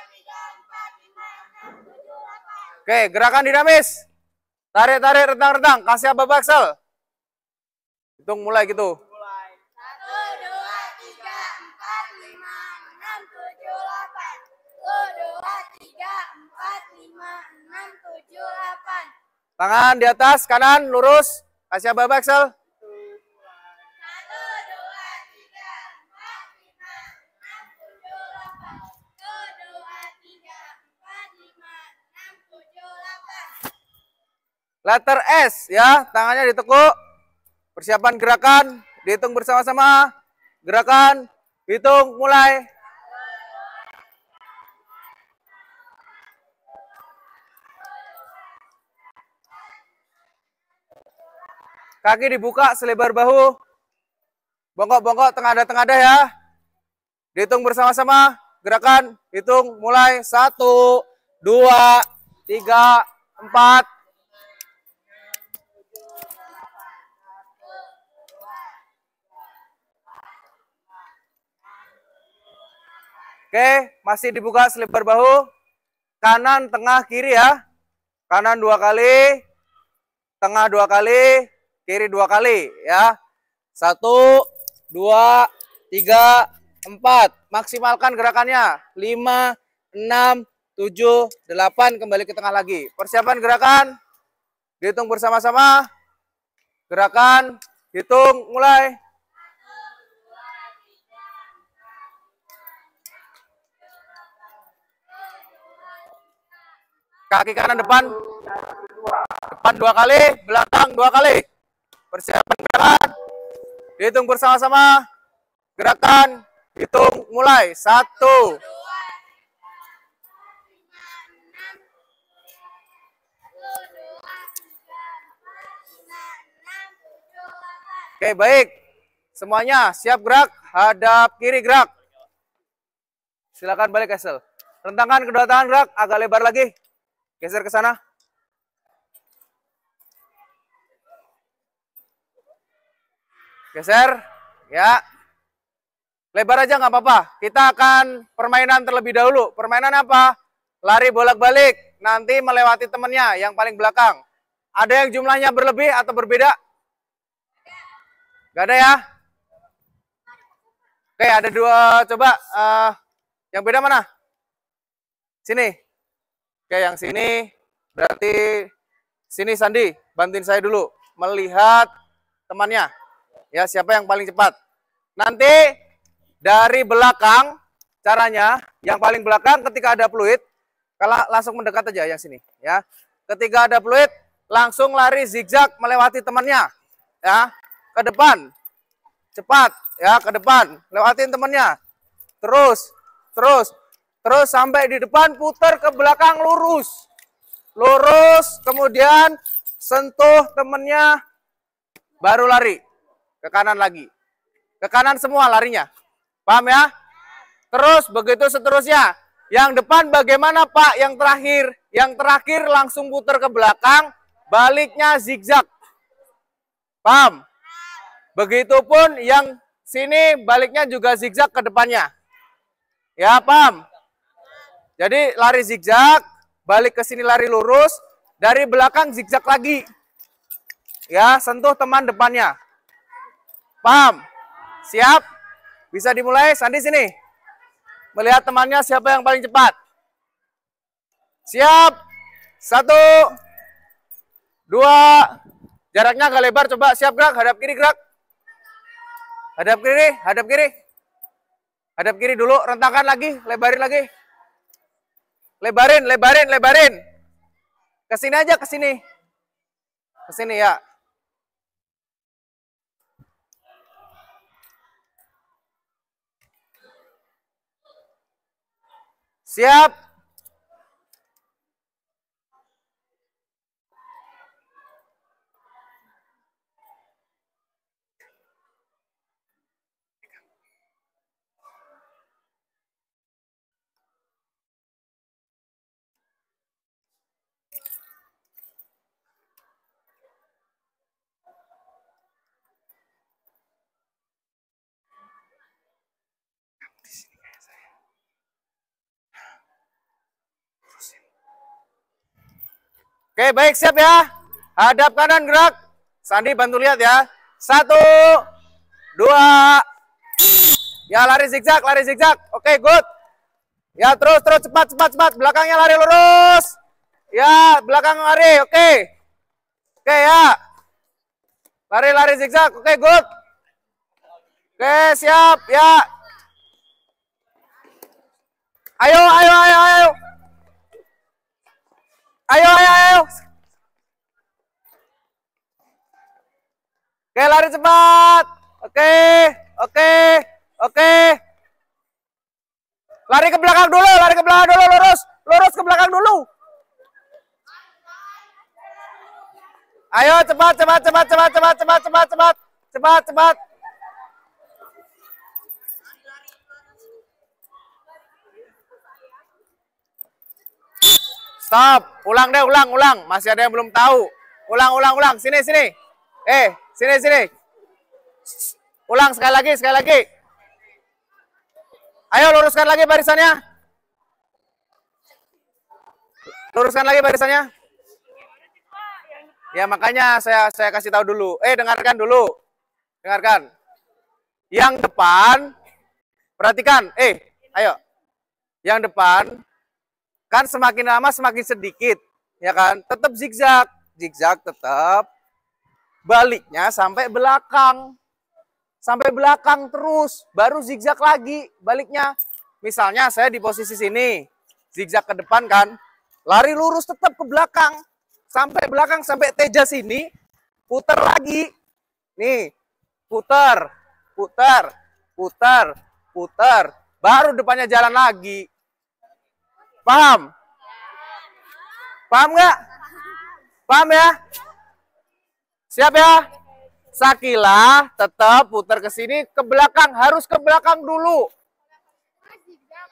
3, 4, 5, 6, 7, 8. Oke, gerakan dinamis. Tarik, tarik, rentang, rentang. Kasih apa Axel? Hitung mulai gitu. 1, 2, 3, 4, 5, 6, 7, 8. 1, 2, 3, 4, 5, 6, 7, 8. Tangan di atas, kanan, lurus. Kasih apa Axel? 1, 2, 3, 4, 5, 6, 7, 8. 1, 2, 3, 4, 5, 6, 7, 8. Letter S ya, tangannya ditekuk. Persiapan gerakan, dihitung bersama-sama. Gerakan, hitung mulai. Kaki dibuka selebar bahu. Bongkok-bongkok, tengadah-tengadah ya. Dihitung bersama-sama. Gerakan, hitung mulai. 1, 2, 3, 4. Oke, masih dibuka selebar bahu. Kanan, tengah, kiri ya. Kanan 2 kali. Tengah 2 kali. Kiri 2 kali ya. 1, 2, 3, 4. Maksimalkan gerakannya. 5, 6, 7, 8. Kembali ke tengah lagi. Persiapan gerakan. Dihitung bersama-sama. Gerakan. Hitung mulai. Kaki kanan depan. Depan 2 kali. Belakang 2 kali. Persiapan gerakan. Dihitung bersama-sama. Gerakan. Hitung mulai. 1. Oke, baik. Semuanya siap gerak. Hadap kiri gerak. Silakan balik, Axel. Rentangkan kedua tangan gerak. Agak lebar lagi. Geser ke sana. Geser. Ya. Lebar aja nggak apa-apa. Kita akan permainan terlebih dahulu. Permainan apa? Lari bolak-balik. Nanti melewati temennya yang paling belakang. Ada yang jumlahnya berlebih atau berbeda? Gak ada ya? Oke, ada 2. Coba. Yang beda mana? Sini. Oke, yang sini. Berarti sini Sandi. Bantuin saya dulu. Melihat temannya. Ya, siapa yang paling cepat. Nanti dari belakang, caranya, yang paling belakang ketika ada fluid, Kalau langsung mendekat aja yang sini, ya. Ketika ada fluid, langsung lari zigzag melewati temannya, ya. Ke depan, cepat, ya, ke depan, lewatin temannya. Terus sampai di depan, putar ke belakang lurus. Lurus, kemudian sentuh temennya, baru lari. Ke kanan lagi. Ke kanan semua larinya. Paham ya? Terus, begitu seterusnya. Yang depan bagaimana Pak? Yang terakhir. Yang terakhir langsung putar ke belakang, baliknya zigzag. Paham? Begitupun yang sini baliknya juga zigzag ke depannya. Ya, paham? Jadi lari zigzag, balik ke sini lari lurus, dari belakang zigzag lagi. Ya, sentuh teman depannya. Paham? Siap? Bisa dimulai, Sandi sini. Melihat temannya siapa yang paling cepat. Siap? 1, 2, jaraknya agak lebar, coba siap gerak, hadap kiri gerak. Hadap kiri, hadap kiri. Hadap kiri dulu, rentangkan lagi, lebarin lagi. Lebarin. Kesini aja, kesini. Kesini ya. Siap. Oke, baik, siap ya. Hadap kanan gerak. Sandi bantu lihat ya. 1, 2. Ya, lari zigzag. Oke, good. Ya, terus cepat. Belakangnya lari lurus. Ya, belakang lari. Oke, ya. Lari zigzag. Oke, good. Oke, siap ya. Ayo. Oke, lari cepat. Oke. Lari ke belakang dulu, lurus ke belakang dulu. Ayo, cepat. Stop. Ulang deh, ulang. Masih ada yang belum tahu. Ulang. Sini. Sini. Ulang sekali lagi. Ayo, luruskan lagi barisannya. Ya, makanya saya kasih tahu dulu. Dengarkan dulu. Yang depan, perhatikan. Ayo. Yang depan, kan semakin lama semakin sedikit, ya kan? Tetap zigzag tetap. Baliknya sampai belakang terus, baru zigzag lagi baliknya. Misalnya saya di posisi sini, zigzag ke depan kan, lari lurus tetap ke belakang, sampai teja sini, putar lagi. Nih, putar, baru depannya jalan lagi. Paham? Paham nggak? Paham ya? Siap ya? Sakilah tetap putar ke sini, ke belakang, harus ke belakang dulu.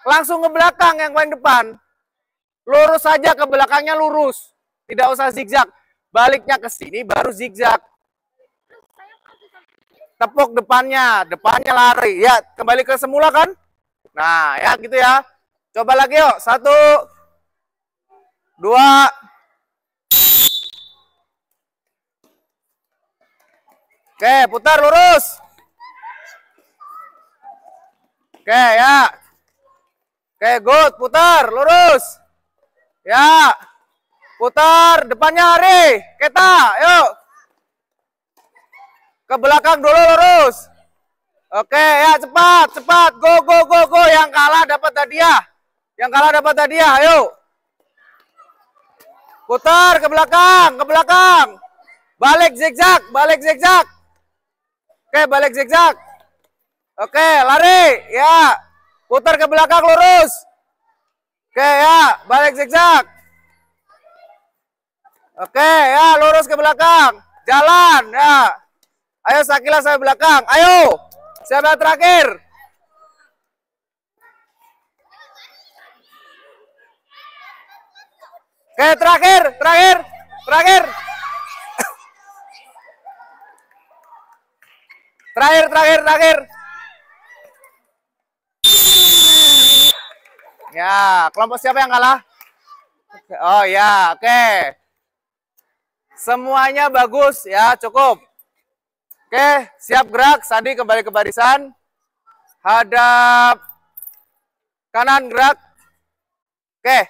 Langsung ke belakang yang paling depan. Lurus saja ke belakangnya, lurus. Tidak usah zigzag. Baliknya ke sini baru zigzag. Tepuk depannya lari. Ya, kembali ke semula kan? Nah, ya gitu ya. Coba lagi yuk. 1, 2. Oke, putar lurus. Oke, ya. Oke, good. Putar lurus. Ya. Putar depannya lari. Kita, yuk. Ke belakang dulu lurus. Oke, ya cepat. Go. Yang kalah dapat hadiah. Ayo. Putar ke belakang, ke belakang. Balik zigzag, balik zigzag. Oke, balik zigzag. Oke, lari, ya. Putar ke belakang lurus. Oke, ya, balik zigzag. Oke, ya, lurus ke belakang. Jalan, ya. Ayo Sakila sampai belakang. Ayo. Siapa yang terakhir? Oke, terakhir. Terakhir. Ya, kelompok siapa yang kalah? Oh ya, oke. Semuanya bagus ya, cukup. Oke, siap gerak. Sandi kembali ke barisan. Hadap kanan gerak. Oke,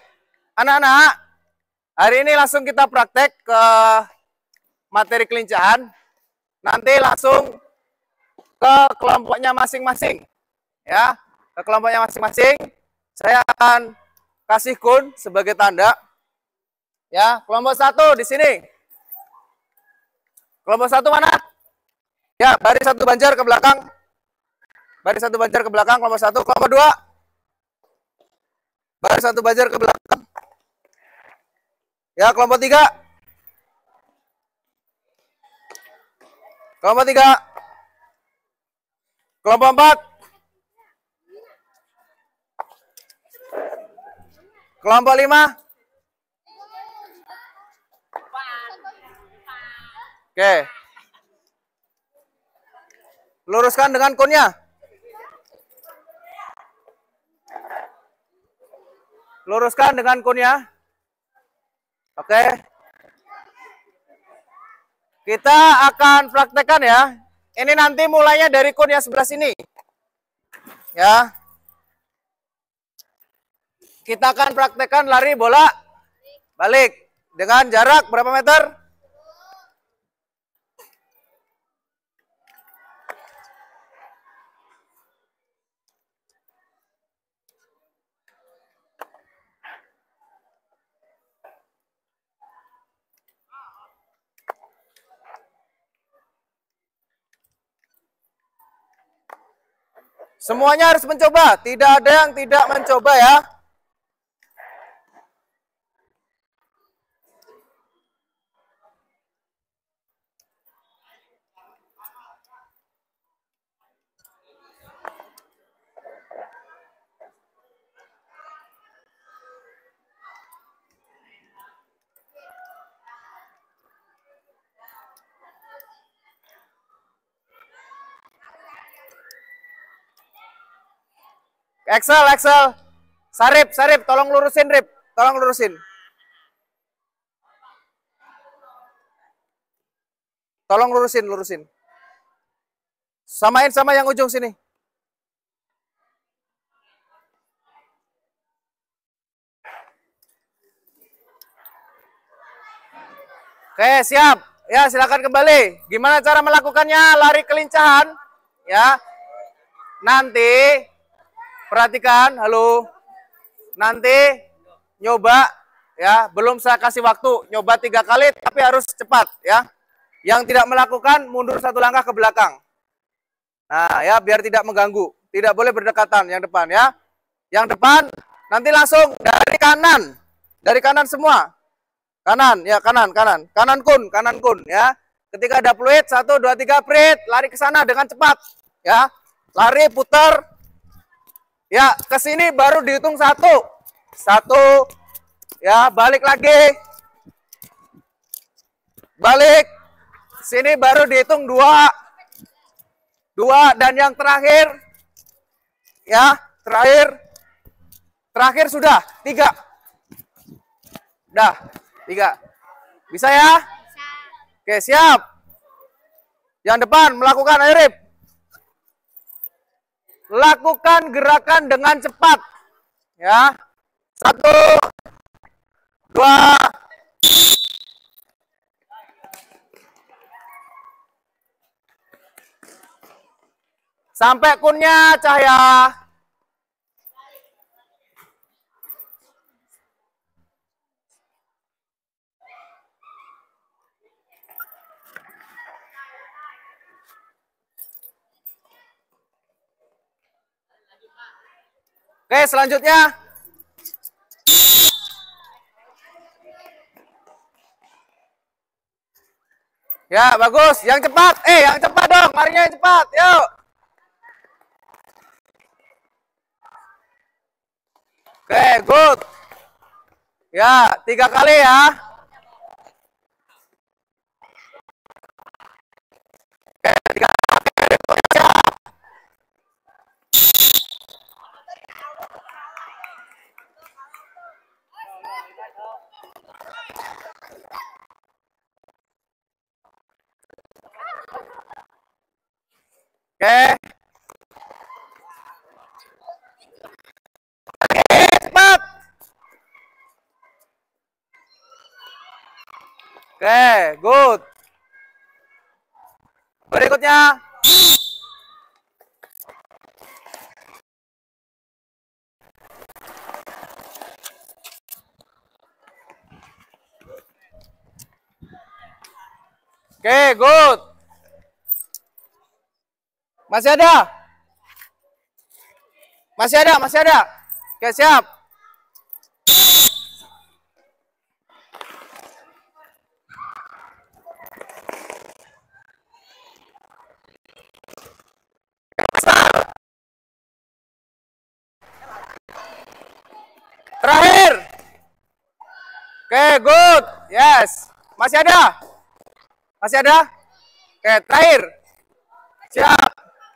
anak-anak. Hari ini langsung kita praktek ke materi kelincahan. Nanti langsung ke kelompoknya masing-masing. Ya, ke kelompoknya masing-masing. Saya akan kasih kun sebagai tanda. Ya, kelompok 1 di sini. Kelompok 1 mana? Ya, baris 1 Banjar ke belakang. Baris 1 Banjar ke belakang, kelompok 1. Kelompok 2. Baris 1 Banjar ke belakang. Ya, kelompok 3. Kelompok 3. Kelompok 4. Kelompok 5. Oke. Luruskan dengan kunnya. Luruskan dengan kunnya. Oke. Kita akan praktekkan ya. Ini nanti mulainya dari kun yang sebelah sini. Ya. Kita akan praktekkan lari bola balik dengan jarak berapa meter? Semuanya harus mencoba, tidak ada yang tidak mencoba ya. Excel. Sarip, tolong lurusin, Rip. Tolong lurusin. Tolong lurusin. Samain sama yang ujung sini. Oke, siap. Ya, silakan kembali. Gimana cara melakukannya? Lari kelincahan. Ya. Nanti perhatikan, halo. Nanti nyoba ya, belum saya kasih waktu, nyoba 3 kali tapi harus cepat ya. Yang tidak melakukan mundur 1 langkah ke belakang. Nah, ya biar tidak mengganggu. Tidak boleh berdekatan yang depan ya. Yang depan nanti langsung dari kanan. Dari kanan semua. Kanan ya, kanan. Kanan kun ya. Ketika ada fluid 1 2 3 prit, lari ke sana dengan cepat ya. Lari putar. Ya, ke sini baru dihitung 1. Ya, balik lagi. Balik. Sini baru dihitung 2. Dan yang terakhir. Ya, terakhir sudah 3. Dah, 3. Bisa ya? Bisa. Oke, siap. Yang depan melakukan, ayo Rip. Lakukan gerakan dengan cepat. Ya. 1, 2. Sampai kunnya, Cahya. Oke, selanjutnya. Ya, bagus. Yang cepat. Yang cepat dong. Larinya yang cepat. Yuk. Oke, good. Ya, 3 kali ya. Oke, 3 kali. Oke. Cepat. Oke, good. Berikutnya. Oke, good. Masih ada? Masih ada, masih ada. Oke, siap. Terakhir. Oke, good. Yes. Masih ada? Masih ada? Oke, terakhir. Siap.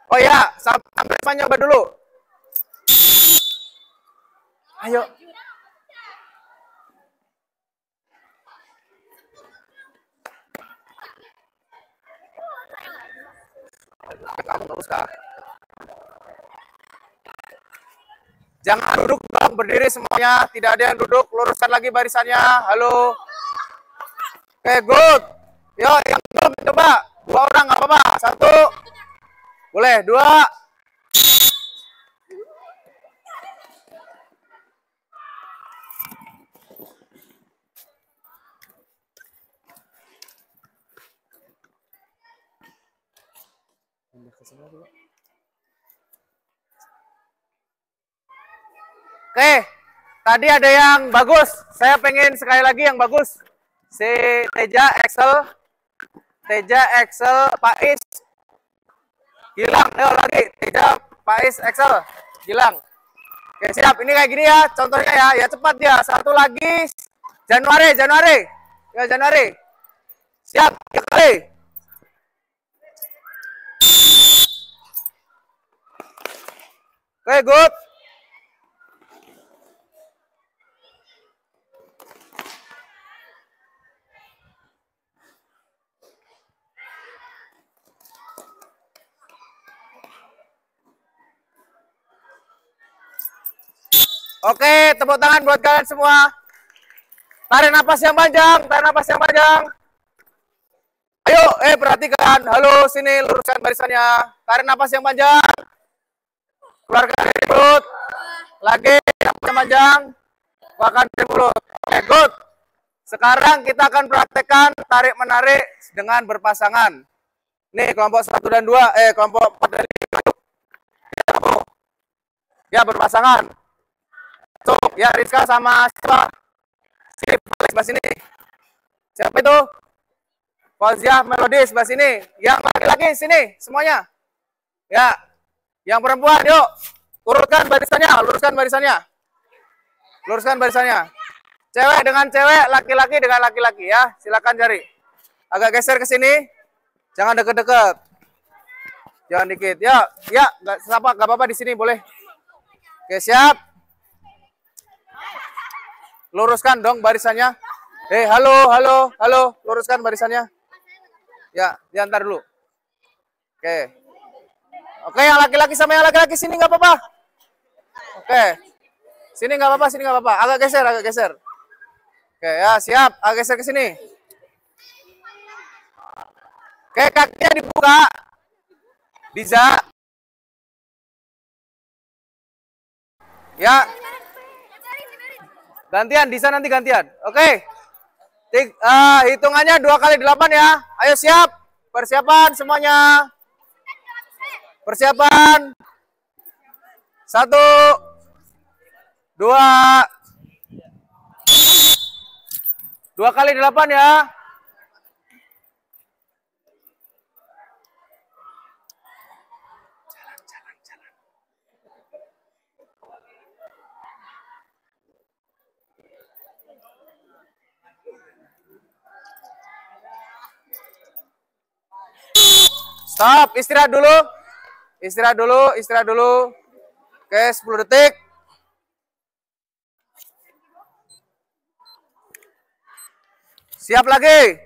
Oh ya, sampai nyoba dulu. Ayo. Kamu nggak usah. Jangan duduk dong, berdiri semuanya. Tidak ada yang duduk, luruskan lagi barisannya. Halo. Oke, good. Yo, yang belum coba. 2 orang nggak apa-apa. 1. Boleh, 2. Oke, tadi ada yang bagus. Saya pengen sekali lagi yang bagus. Si Teja, Excel, Pais, Gilang. Ayo lagi, Teja, Pais, Excel, Gilang. Oke, siap. Ini kayak gini ya, contohnya ya. Ya cepat ya. 1 lagi. Januari. Ya, Januari. Siap, 3 kali. Oke, good. Oke, tepuk tangan buat kalian semua. Tarik napas yang panjang, Ayo, perhatikan. Halo, sini luruskan barisannya. Tarik napas yang panjang. Keluarkan dari mulut. Lagi, napas yang panjang. Keluarkan dari mulut. Oke, good. Sekarang kita akan praktekkan tarik-menarik dengan berpasangan. Nih, kelompok 1 dan 2, kelompok 4 dan 5. Ya, berpasangan. Ya, Rizka sama siapa? Sip, sebelah sini. Siapa itu? Fauzia Melodi sebelah sini. Yang laki-laki sini semuanya. Ya. Yang perempuan, yuk. Luruskan barisannya. Cewek dengan cewek, laki-laki dengan laki-laki ya. Silakan cari. Agak geser ke sini. Jangan deket-deket. Jangan dikit. Ya, enggak apa-apa di sini boleh. Oke, siap. Luruskan dong barisannya. Halo. Luruskan barisannya. Ya, diantar dulu. Oke, yang laki-laki sama yang laki-laki sini nggak apa-apa. Oke. Sini nggak apa-apa. Agak geser. Oke, ya siap. Agak geser ke sini. Oke, kakinya dibuka. Bisa. Ya. Gantian, Disa nanti gantian. Oke. Hitungannya 2 kali 8 ya. Ayo siap. Persiapan semuanya. Persiapan. 1, 2. 2 kali 8 ya. Stop, istirahat dulu. Istirahat dulu, istirahat dulu. Oke, 10 detik. Siap lagi.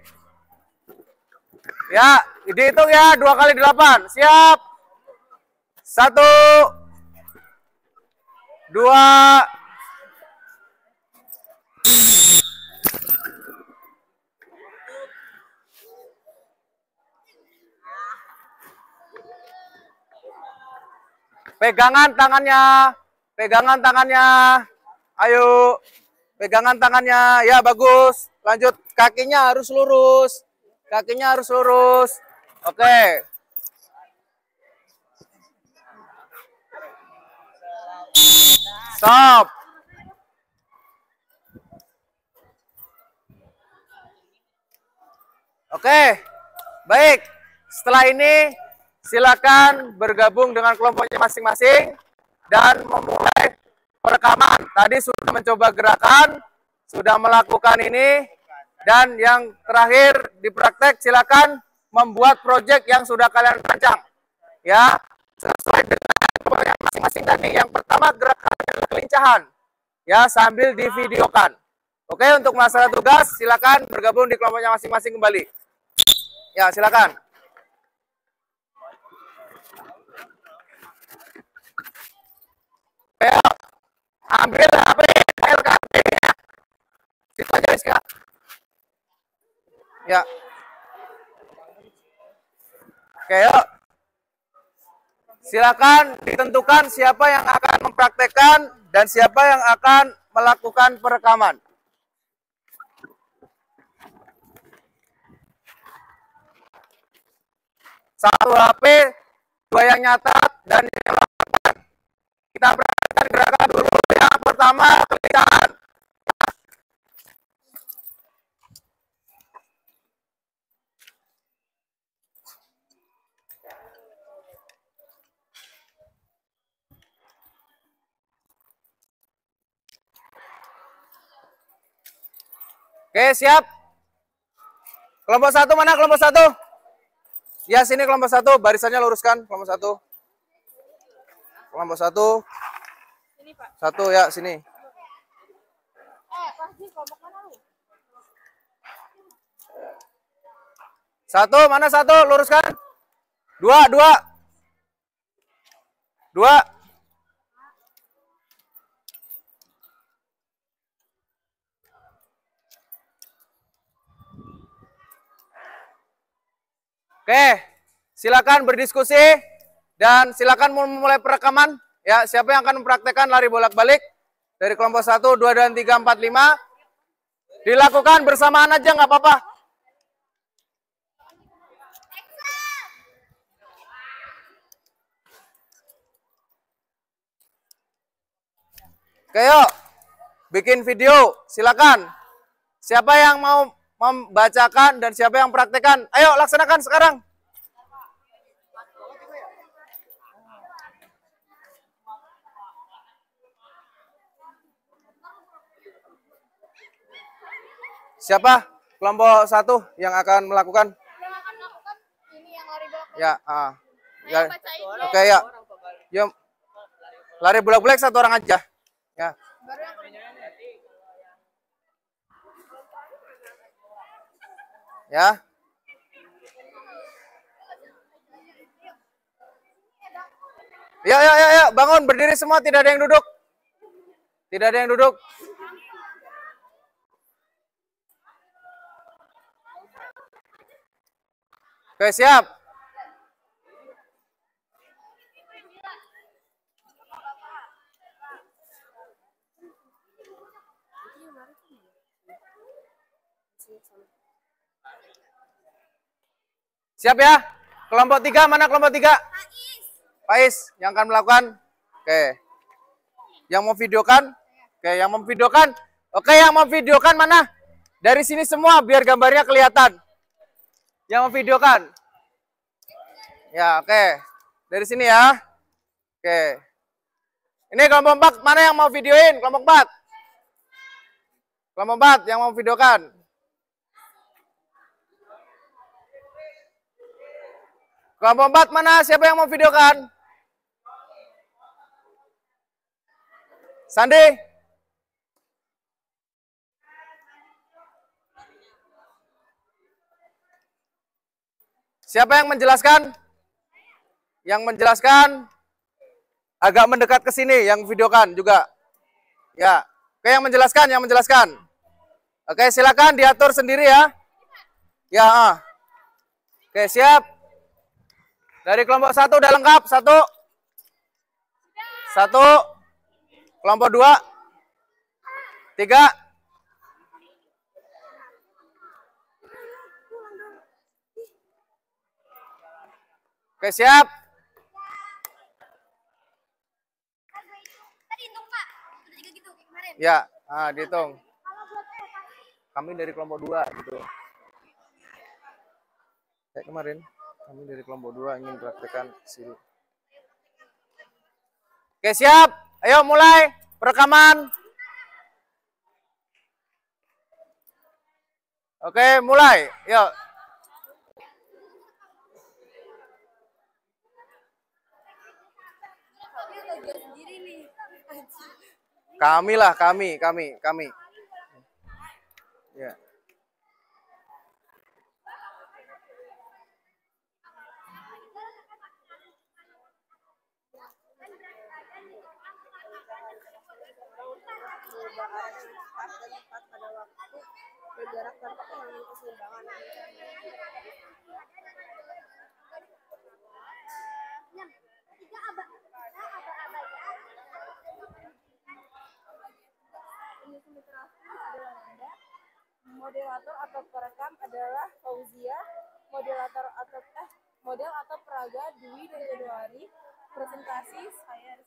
Ya, dihitung ya, 2 kali 8. Siap. 1, 2. Pegangan tangannya. Pegangan tangannya. Ayo. Pegangan tangannya. Ya, bagus. Lanjut. Kakinya harus lurus. Kakinya harus lurus. Oke. Stop. Oke. Baik. Setelah ini silakan bergabung dengan kelompoknya masing-masing dan memulai perekaman. Tadi sudah mencoba gerakan, sudah melakukan ini, dan yang terakhir di praktek silakan membuat proyek yang sudah kalian rancang. Ya, sesuai dengan kelompoknya masing-masing. Dan yang pertama gerakan kelincahan. Ya, sambil divideokan. Oke, untuk masalah tugas silakan bergabung di kelompoknya masing-masing kembali. Ya, silakan. Ayo, ambil HP LKP-nya. Situ aja, Rizka. Ya. Oke, yuk. Silakan ditentukan siapa yang akan mempraktekkan dan siapa yang akan melakukan perekaman. Satu HP, 2 yang nyatat, dan yang melakukan. Kita praktekkan gerakan dulu. Yang pertama, kelincahan. Oke, siap. Kelompok 1 mana kelompok 1? Ya, sini kelompok 1. Barisannya luruskan, kelompok 1. Kelompok 1. Satu ya, sini. Satu, mana satu? Luruskan. 2, 2. 2. Oke, silakan berdiskusi dan silakan memulai perekaman. Ya, siapa yang akan mempraktekkan lari bolak-balik dari kelompok 1, 2, dan 3, 4, 5. Dilakukan bersamaan aja, nggak apa-apa. Oke, yuk. Bikin video, silakan. Siapa yang mau membacakan dan siapa yang praktekkan? Ayo, laksanakan sekarang. Siapa kelompok 1 yang akan melakukan? Yang akan melakukan ini yang lari bolak-balik. Ya, ya. Oke, ya. Yuk. Lari bolak-balik 1 orang aja. Ya. Baru yang kedua. Ya. Ya, bangun, berdiri semua, tidak ada yang duduk. Tidak ada yang duduk. Oke, siap. Siap ya? Kelompok 3, mana kelompok 3? Faiz yang akan melakukan. Oke. Yang mau videokan? Oke, yang memvideokan. Oke, yang memvideokan mana? Dari sini semua biar gambarnya kelihatan. Yang memvideokan. Ya, oke. Dari sini ya. Oke. Ini kelompok 4, mana yang mau videoin? Kelompok 4. Kelompok 4 yang mau videokan. Kelompok 4 mana? Siapa yang mau videokan? Sandi? Siapa yang menjelaskan? Yang menjelaskan agak mendekat ke sini, yang videokan juga. Ya, oke, yang menjelaskan. Oke, silakan diatur sendiri ya. Ya, Oke, siap. Dari kelompok 1 udah lengkap, 1. Kelompok 2. 3. Oke, siap. Ya, dihitung. Kami dari kelompok 2 gitu. Kayak kemarin, kami dari kelompok 2 ingin praktekkan sini. Oke, siap. Ayo mulai perekaman. Oke, mulai. Yuk. Kami. Ya. Moderator atau perekam adalah Fauzia, model atau peraga Dwi dan Januari. Presentasi saya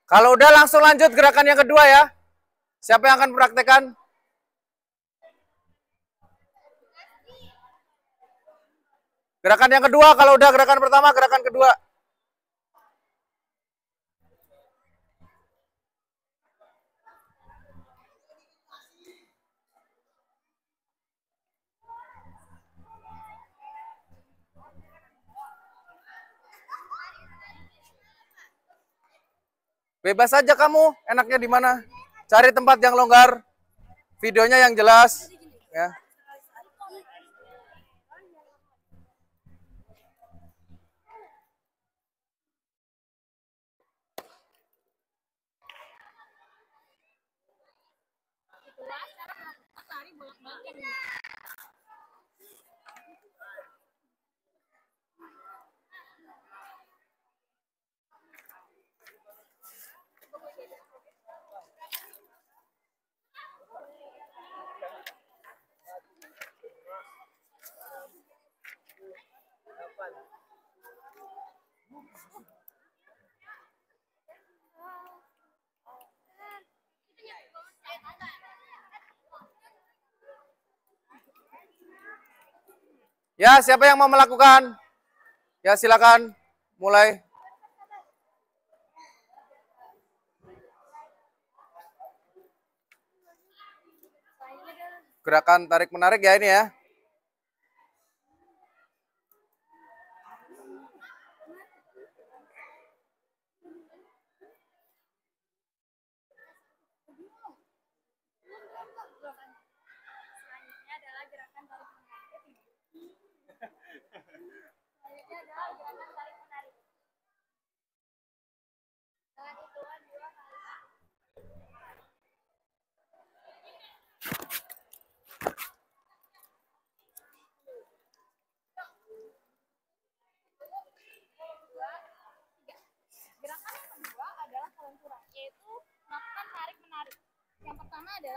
Kalau udah langsung lanjut gerakan yang kedua ya. Siapa yang akan praktekkan? Gerakan yang kedua, kalau udah gerakan pertama, gerakan kedua. Bebas aja kamu, enaknya di mana? Cari tempat yang longgar, videonya yang jelas, ya. Ya, siapa yang mau melakukan? Ya, silakan mulai. Gerakan tarik-menarik ya ini ya.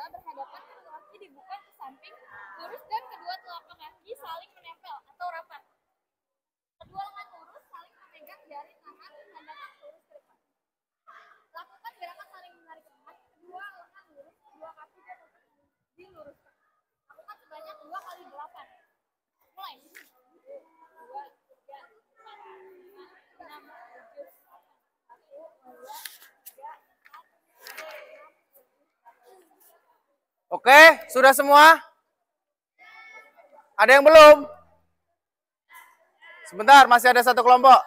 berhadapan, kedua kaki dibuka ke samping, lurus dan kedua telapak kaki saling menempel atau rapat. Kedua lengan lurus saling memegang jari tangan, hadapkan lurus ke depan. Lakukan gerakan saling menarik ke depan, kedua lengan lurus, kedua kaki dan lutut diluruskan. Lakukan sebanyak 2 kali 8. Mulai. 2, 3, 4, 5, 6, 7, 8. 1, 2, 3, 4, 5. Oke, sudah semua? Ada yang belum? Sebentar, masih ada satu kelompok.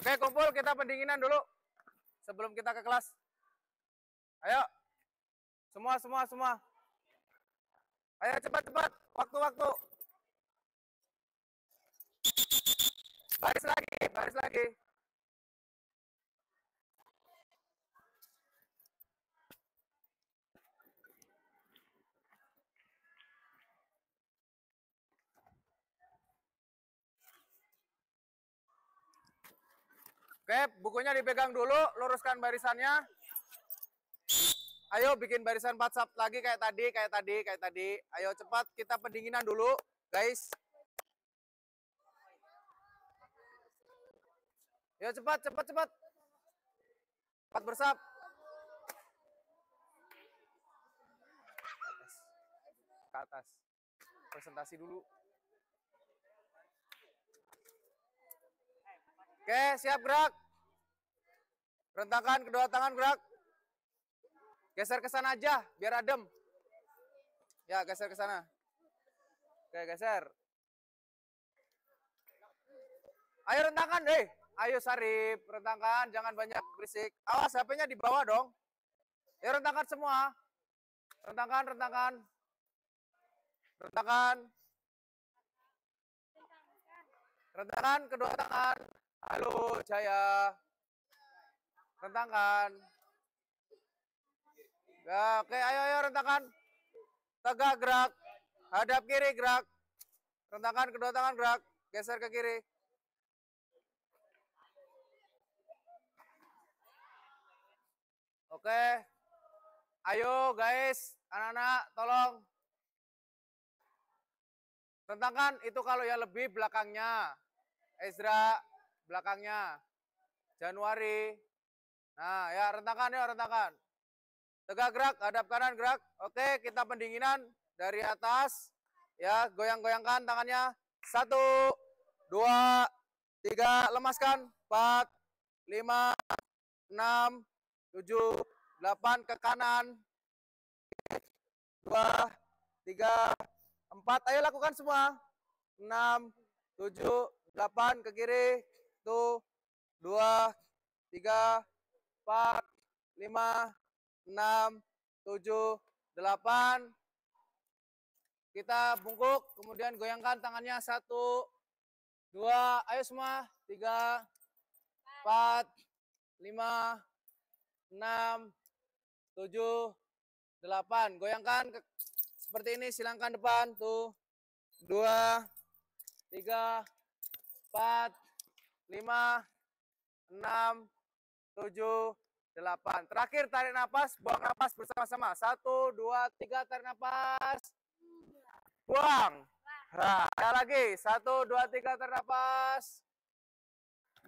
Oke, kumpul, kita pendinginan dulu sebelum kita ke kelas. Ayo, semua. Ayo cepat. Waktu. Baris lagi. Oke, bukunya dipegang dulu, luruskan barisannya. Ayo bikin barisan 4 sub lagi kayak tadi. Ayo cepat kita pendinginan dulu, guys. Ayo cepat. 4 bersab. Ke atas. Presentasi dulu. Oke, siap gerak. Rentakan kedua tangan gerak. Geser ke sana aja, biar adem. Ya, geser ke sana. Oke, geser. Ayo rentangkan, Ayo Sarip, rentangkan, jangan banyak berisik. Awas, HP-nya di bawah dong. Ya, rentangkan semua. Rentangkan. Rentangkan kedua tangan. Halo, Jaya. Rentangkan. Ya, oke, ayo rentangkan. Tegak gerak. Hadap kiri gerak. Rentangkan kedua tangan gerak. Geser ke kiri. Oke. Ayo guys, anak-anak tolong. Rentangkan itu kalau yang lebih belakangnya. Ezra belakangnya. Januari. Nah, ya rentangkan. Tegak gerak, hadap kanan gerak. Oke, kita pendinginan dari atas. Ya, goyang-goyangkan tangannya. 1, 2, 3, lemaskan. 4, 5, 6, 7, 8 ke kanan. 2, 3, 4. Ayo lakukan semua. 6, 7, 8 ke kiri. Tuh. 2, 3, 4, 5, 6, 7, 8. Kita bungkuk, kemudian goyangkan tangannya. 1, 2, ayo semua. 3, 4, 5, 6, 7, 8. Goyangkan seperti ini, silangkan depan. Tuh. 2, 3, 4, 5, 6, 7, 8. Terakhir tarik nafas, buang nafas bersama-sama. 1, 2, 3, tarik nafas. Buang. Nah, lagi. 1, 2, 3, tarik nafas.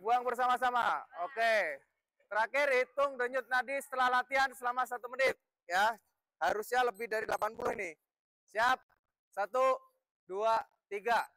Buang bersama-sama. Oke. Terakhir hitung denyut nadi setelah latihan selama 1 menit. Ya, harusnya lebih dari 80 ini. Siap? 1, 2, 3.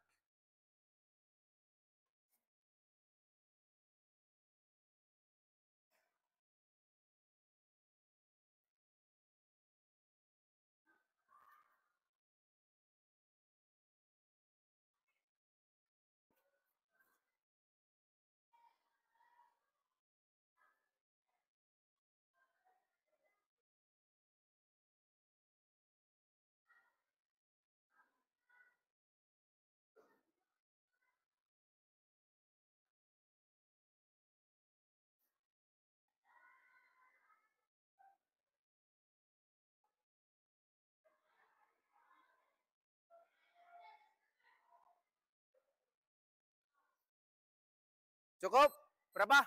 Cukup? Berapa?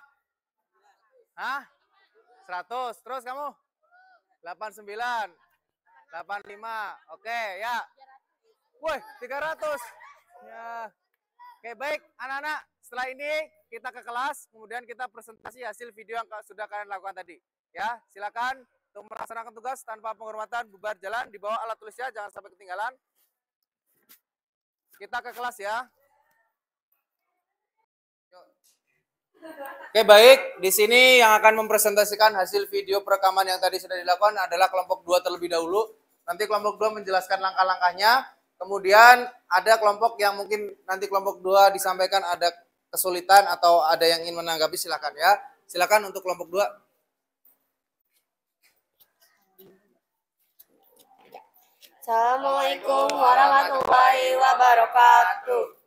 Hah? 100. Terus kamu? 89. 85. Oke, ya. Woi, 300. Ya. Oke, baik anak-anak. Setelah ini kita ke kelas, kemudian kita presentasi hasil video yang sudah kalian lakukan tadi. Ya, silakan untuk melaksanakan tugas tanpa penghormatan, bubar jalan, di bawah alat tulisnya, jangan sampai ketinggalan. Kita ke kelas ya. Oke, baik. Di sini yang akan mempresentasikan hasil video perekaman yang tadi sudah dilakukan adalah kelompok 2 terlebih dahulu. Nanti kelompok 2 menjelaskan langkah-langkahnya. Kemudian ada kelompok yang mungkin nanti kelompok 2 disampaikan ada kesulitan atau ada yang ingin menanggapi, silakan ya. Silakan untuk kelompok 2. Assalamualaikum warahmatullahi wabarakatuh.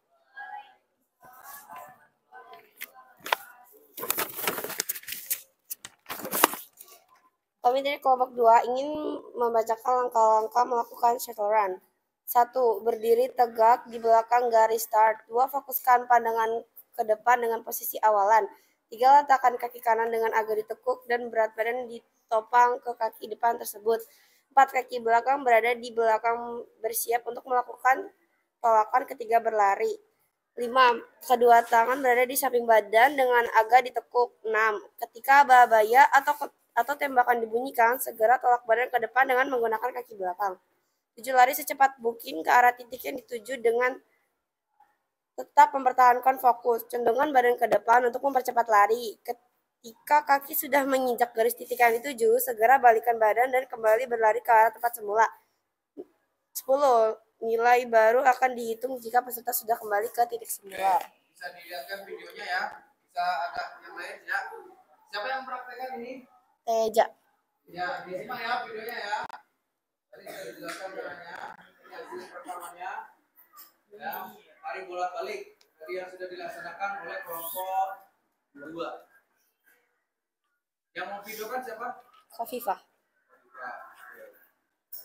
Kami dari kelompok 2 ingin membacakan langkah-langkah melakukan setoran. 1. Berdiri tegak di belakang garis start. 2. Fokuskan pandangan ke depan dengan posisi awalan. 3. Letakkan kaki kanan dengan agak ditekuk dan berat badan bertopang ke kaki depan tersebut. 4 kaki belakang berada di belakang bersiap untuk melakukan tolakan ketika berlari. 5. Kedua tangan berada di samping badan dengan agak ditekuk. 6. Ketika bahaya atau tembakan dibunyikan, segera tolak badan ke depan dengan menggunakan kaki belakang. 7. Lari secepat mungkin ke arah titik yang dituju dengan tetap mempertahankan fokus. Condongkan badan ke depan untuk mempercepat lari. Ketika kaki sudah menginjak garis titik yang dituju, segera balikan badan dan kembali berlari ke arah tempat semula. 10. Nilai baru akan dihitung jika peserta sudah kembali ke titik semula. Bisa dilihatkan videonya ya. Bisa agak yang lain ya. Siapa yang mempraktekkan ini? Teja. Ya, disimak ya videonya ya. Tadi sudah dijelaskan caranya. Ini hasil pertamanya. Ya, lari bolak-balik. Tadi yang sudah dilaksanakan oleh kelompok 2. Yang mau videokan siapa? Khafifah.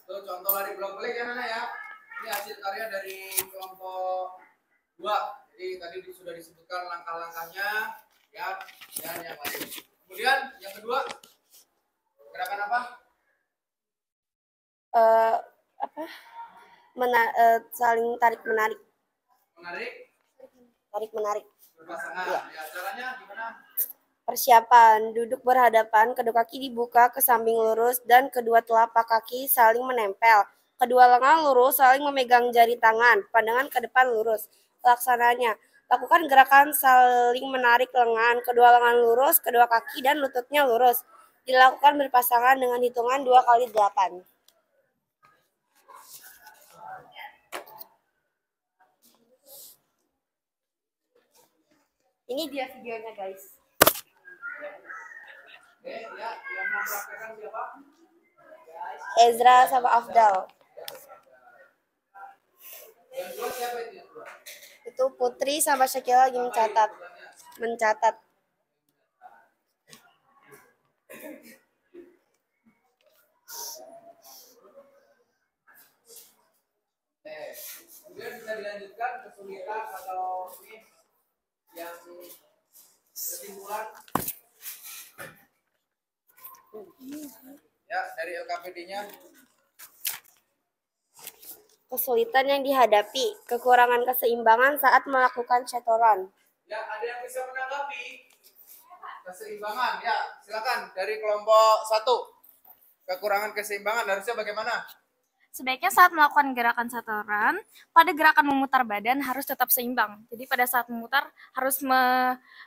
Itu contoh lari bolak-balik ya Nana ya. Ini hasil karya dari kelompok 2. Jadi tadi sudah disebutkan langkah-langkahnya ya, dan yang lain. Kemudian yang kedua, gerakan apa? Saling tarik-menarik. Menarik? Tarik-menarik. Berpasangan. Ya. Ya, caranya gimana? Persiapan, duduk berhadapan, kedua kaki dibuka ke samping lurus dan kedua telapak kaki saling menempel. Kedua lengan lurus saling memegang jari tangan, pandangan ke depan lurus. Pelaksananya, lakukan gerakan saling menarik lengan, kedua lengan lurus, kedua kaki dan lututnya lurus. Dilakukan berpasangan dengan hitungan 2 kali 8. Ini dia videonya guys. Oke, ya, yang mempraktekkan siapa? Ezra sama Afdal. Yang dua siapa itu? Itu Putri sama Syakila lagi mencatat. Kemudian bisa dilanjutkan kesulitan atau ini yang kesimpulan ya dari LKPD-nya. Kesulitan yang dihadapi, kekurangan keseimbangan saat melakukan shatoran. Ya, ada yang bisa menanggapi keseimbangan? Ya, silakan dari kelompok 1. Kekurangan keseimbangan harusnya bagaimana? Sebaiknya saat melakukan gerakan shatoran, pada gerakan memutar badan harus tetap seimbang. Jadi pada saat memutar harus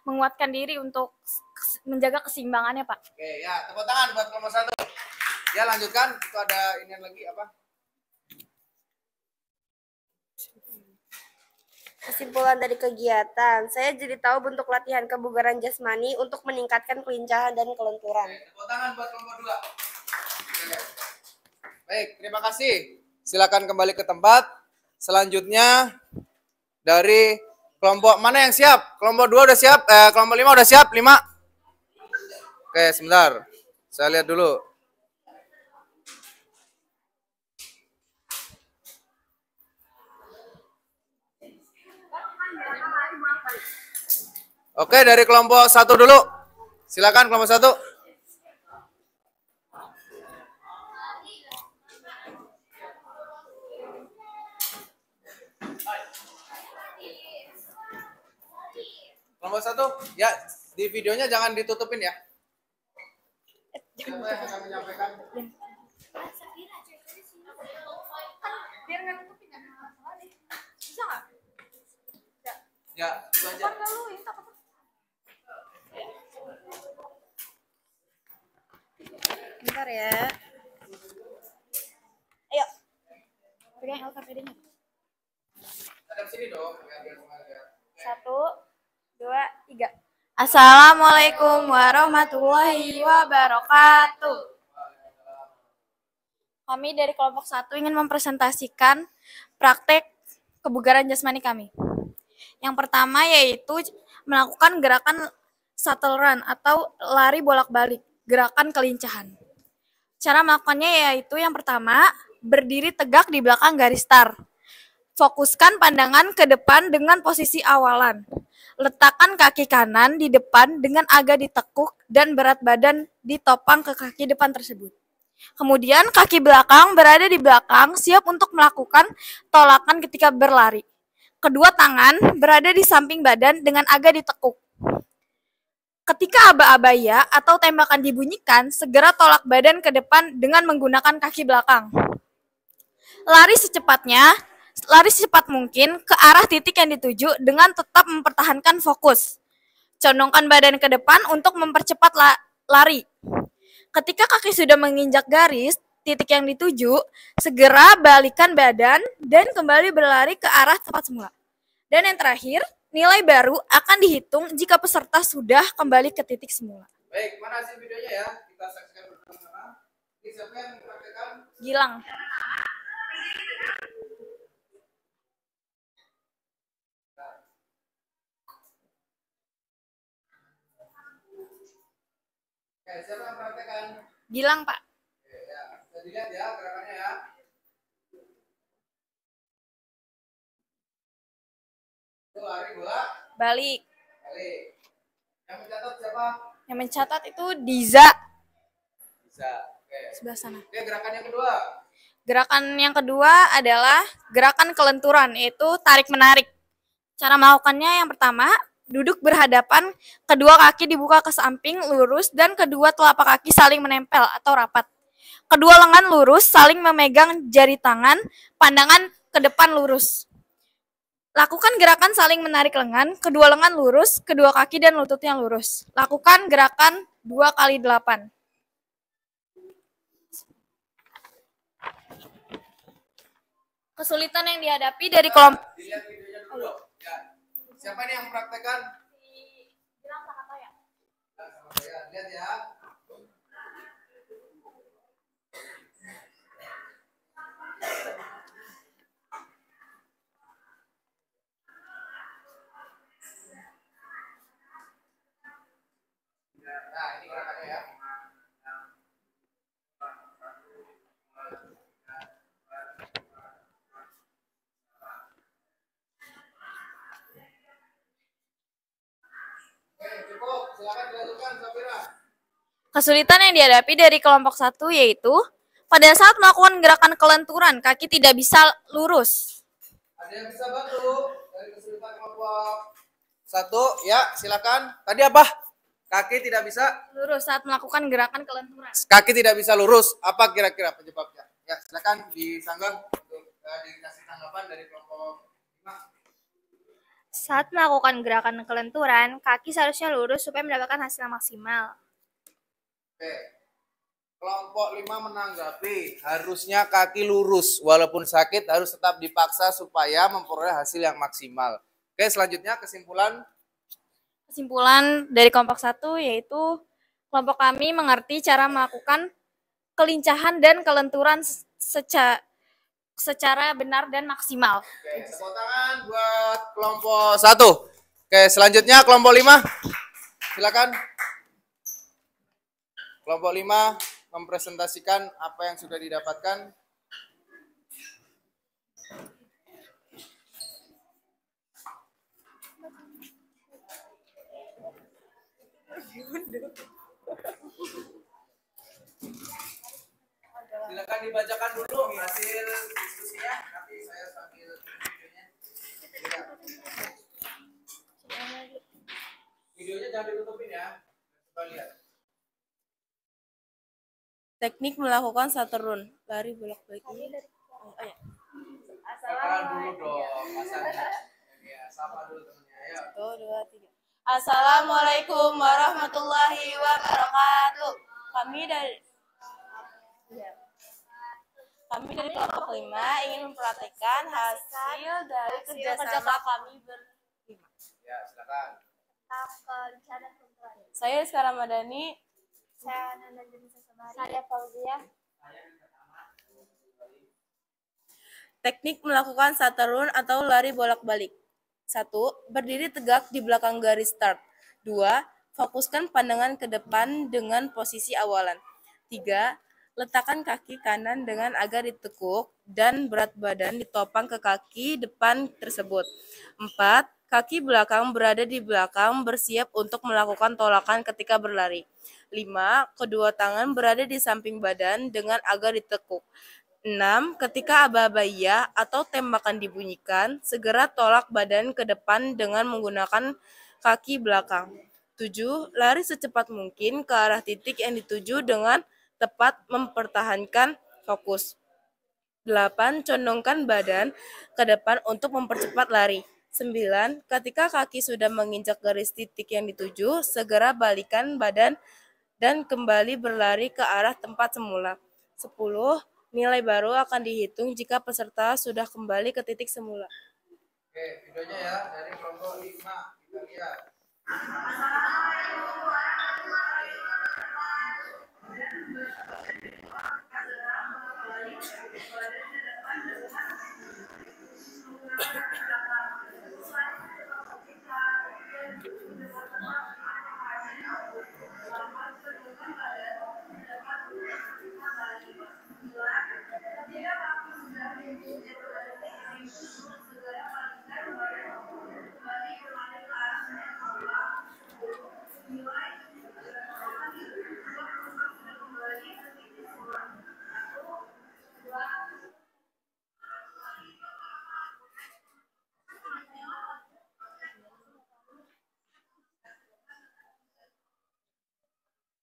menguatkan diri untuk menjaga keseimbangannya, Pak. Oke, ya, tepuk tangan buat kelompok 1. Ya, lanjutkan. Itu ada ini lagi apa? Kesimpulan dari kegiatan, saya jadi tahu bentuk latihan kebugaran jasmani untuk meningkatkan kelincahan dan kelenturan. Oke, tepuk tangan buat kelompok 2. Oke. Baik, terima kasih. Silakan kembali ke tempat. Selanjutnya dari kelompok mana yang siap? Kelompok 2 udah siap? Kelompok 5 udah siap? 5? Oke, sebentar. Saya lihat dulu. Oke, dari kelompok 1 dulu. Silakan kelompok 1. Kelompok 1, ya di videonya jangan ditutupin ya. Siapa yang akan menyampaikan? Ya, itu aja. Bentar ya. Ayo. Pegang LKPD-nya. Ada sini dong. 1, 2, 3. Assalamualaikum warahmatullahi wabarakatuh. Kami dari kelompok 1 ingin mempresentasikan praktek kebugaran jasmani kami. Yang pertama yaitu melakukan gerakan shuttle run atau lari bolak-balik, gerakan kelincahan. Cara melakukannya yaitu yang pertama, berdiri tegak di belakang garis start. fokuskan pandangan ke depan dengan posisi awalan. Letakkan kaki kanan di depan dengan agak ditekuk dan berat badan ditopang ke kaki depan tersebut. Kemudian kaki belakang berada di belakang, siap untuk melakukan tolakan ketika berlari. Kedua tangan berada di samping badan dengan agak ditekuk. Ketika aba-abaya atau tembakan dibunyikan, segera tolak badan ke depan dengan menggunakan kaki belakang. Lari secepat mungkin ke arah titik yang dituju dengan tetap mempertahankan fokus. Condongkan badan ke depan untuk mempercepat lari. Ketika kaki sudah menginjak garis titik yang dituju, segera balikkan badan dan kembali berlari ke arah tempat semula. Dan yang terakhir, nilai baru akan dihitung jika peserta sudah kembali ke titik semula. Baik, mana hasil videonya ya? Kita saksikan bersama-sama. Ini siapa yang mempraktekkan? Gilang. Oke, siapa yang mempraktekkan? Gilang, Pak. Oke, ya. Bisa dilihat ya gerakannya ya. Itu lari bola. Balik. Balik. Yang mencatat siapa? Yang mencatat itu Diza. Bisa. Oke. Sebelah sana. Oke, gerakan yang kedua. Gerakan yang kedua adalah gerakan kelenturan, yaitu tarik-menarik. Cara melakukannya yang pertama, duduk berhadapan, kedua kaki dibuka ke samping lurus dan kedua telapak kaki saling menempel atau rapat. Kedua lengan lurus saling memegang jari tangan, pandangan ke depan lurus. Lakukan gerakan saling menarik lengan, kedua lengan lurus, kedua kaki dan lututnya lurus. Lakukan gerakan 2 kali 8. Kesulitan yang dihadapi dari kelompok... Dilihat videonya dulu. Ya. Siapa nih yang mempraktekkan? Gilang sama Toya. Sama saya. Lihat ya. Nah, ini gerakannya ya. Oke, cukup. Silakan dilanjutkan, Safira. Kesulitan yang dihadapi dari kelompok 1 yaitu pada saat melakukan gerakan kelenturan, kaki tidak bisa lurus. Ada yang bisa bantu dari kesulitan kelompok 1? Ya, silakan. Tadi apa? Kaki tidak bisa? Lurus saat melakukan gerakan kelenturan. Kaki tidak bisa lurus. Apa kira-kira penyebabnya? Ya, silakan disanggah untuk dikasih tanggapan dari kelompok 5. Saat melakukan gerakan kelenturan, kaki seharusnya lurus supaya mendapatkan hasil yang maksimal. Oke. Kelompok 5 menanggapi harusnya kaki lurus. Walaupun sakit harus tetap dipaksa supaya memperoleh hasil yang maksimal. Oke, selanjutnya kesimpulan. Kesimpulan dari kelompok 1 yaitu kelompok kami mengerti cara melakukan kelincahan dan kelenturan secara benar dan maksimal. Oke, tepuk tangan buat kelompok 1. Oke, selanjutnya kelompok 5. Silakan. Kelompok 5 mempresentasikan apa yang sudah didapatkan. Silakan dibacakan dulu hasil diskusinya, nanti saya sambil videonya. Videonya jangan ditutupin ya. Coba lihat. Teknik melakukan satu run, lari bolak-balik ini. Oh, ya. Kenalan dulu dong, masanya. Ya, sama dulu temennya. Ayo. 1, 2, 3. Assalamualaikum warahmatullahi wabarakatuh. Kami dari kelompok 5 ingin mempraktikkan hasil dari kerjasama kami berlima. Ya, silakan. Saya Rizka Ramadhani. Saya Nanda Jenisa Sabari. Saya Fauzia. Teknik melakukan satu run atau lari bolak-balik. 1. Berdiri tegak di belakang garis start. 2. Fokuskan pandangan ke depan dengan posisi awalan. 3. Letakkan kaki kanan dengan agak ditekuk dan berat badan ditopang ke kaki depan tersebut. 4. Kaki belakang berada di belakang bersiap untuk melakukan tolakan ketika berlari. 5. Kedua tangan berada di samping badan dengan agak ditekuk. 6. Ketika aba-aba iya atau tembakan dibunyikan, segera tolak badan ke depan dengan menggunakan kaki belakang. 7. Lari secepat mungkin ke arah titik yang dituju dengan tepat mempertahankan fokus. 8. Condongkan badan ke depan untuk mempercepat lari. 9. Ketika kaki sudah menginjak garis titik yang dituju, segera balikan badan dan kembali berlari ke arah tempat semula. 10. Nilai baru akan dihitung jika peserta sudah kembali ke titik semula. Oke, videonya ya dari kelompok 5 kita lihat.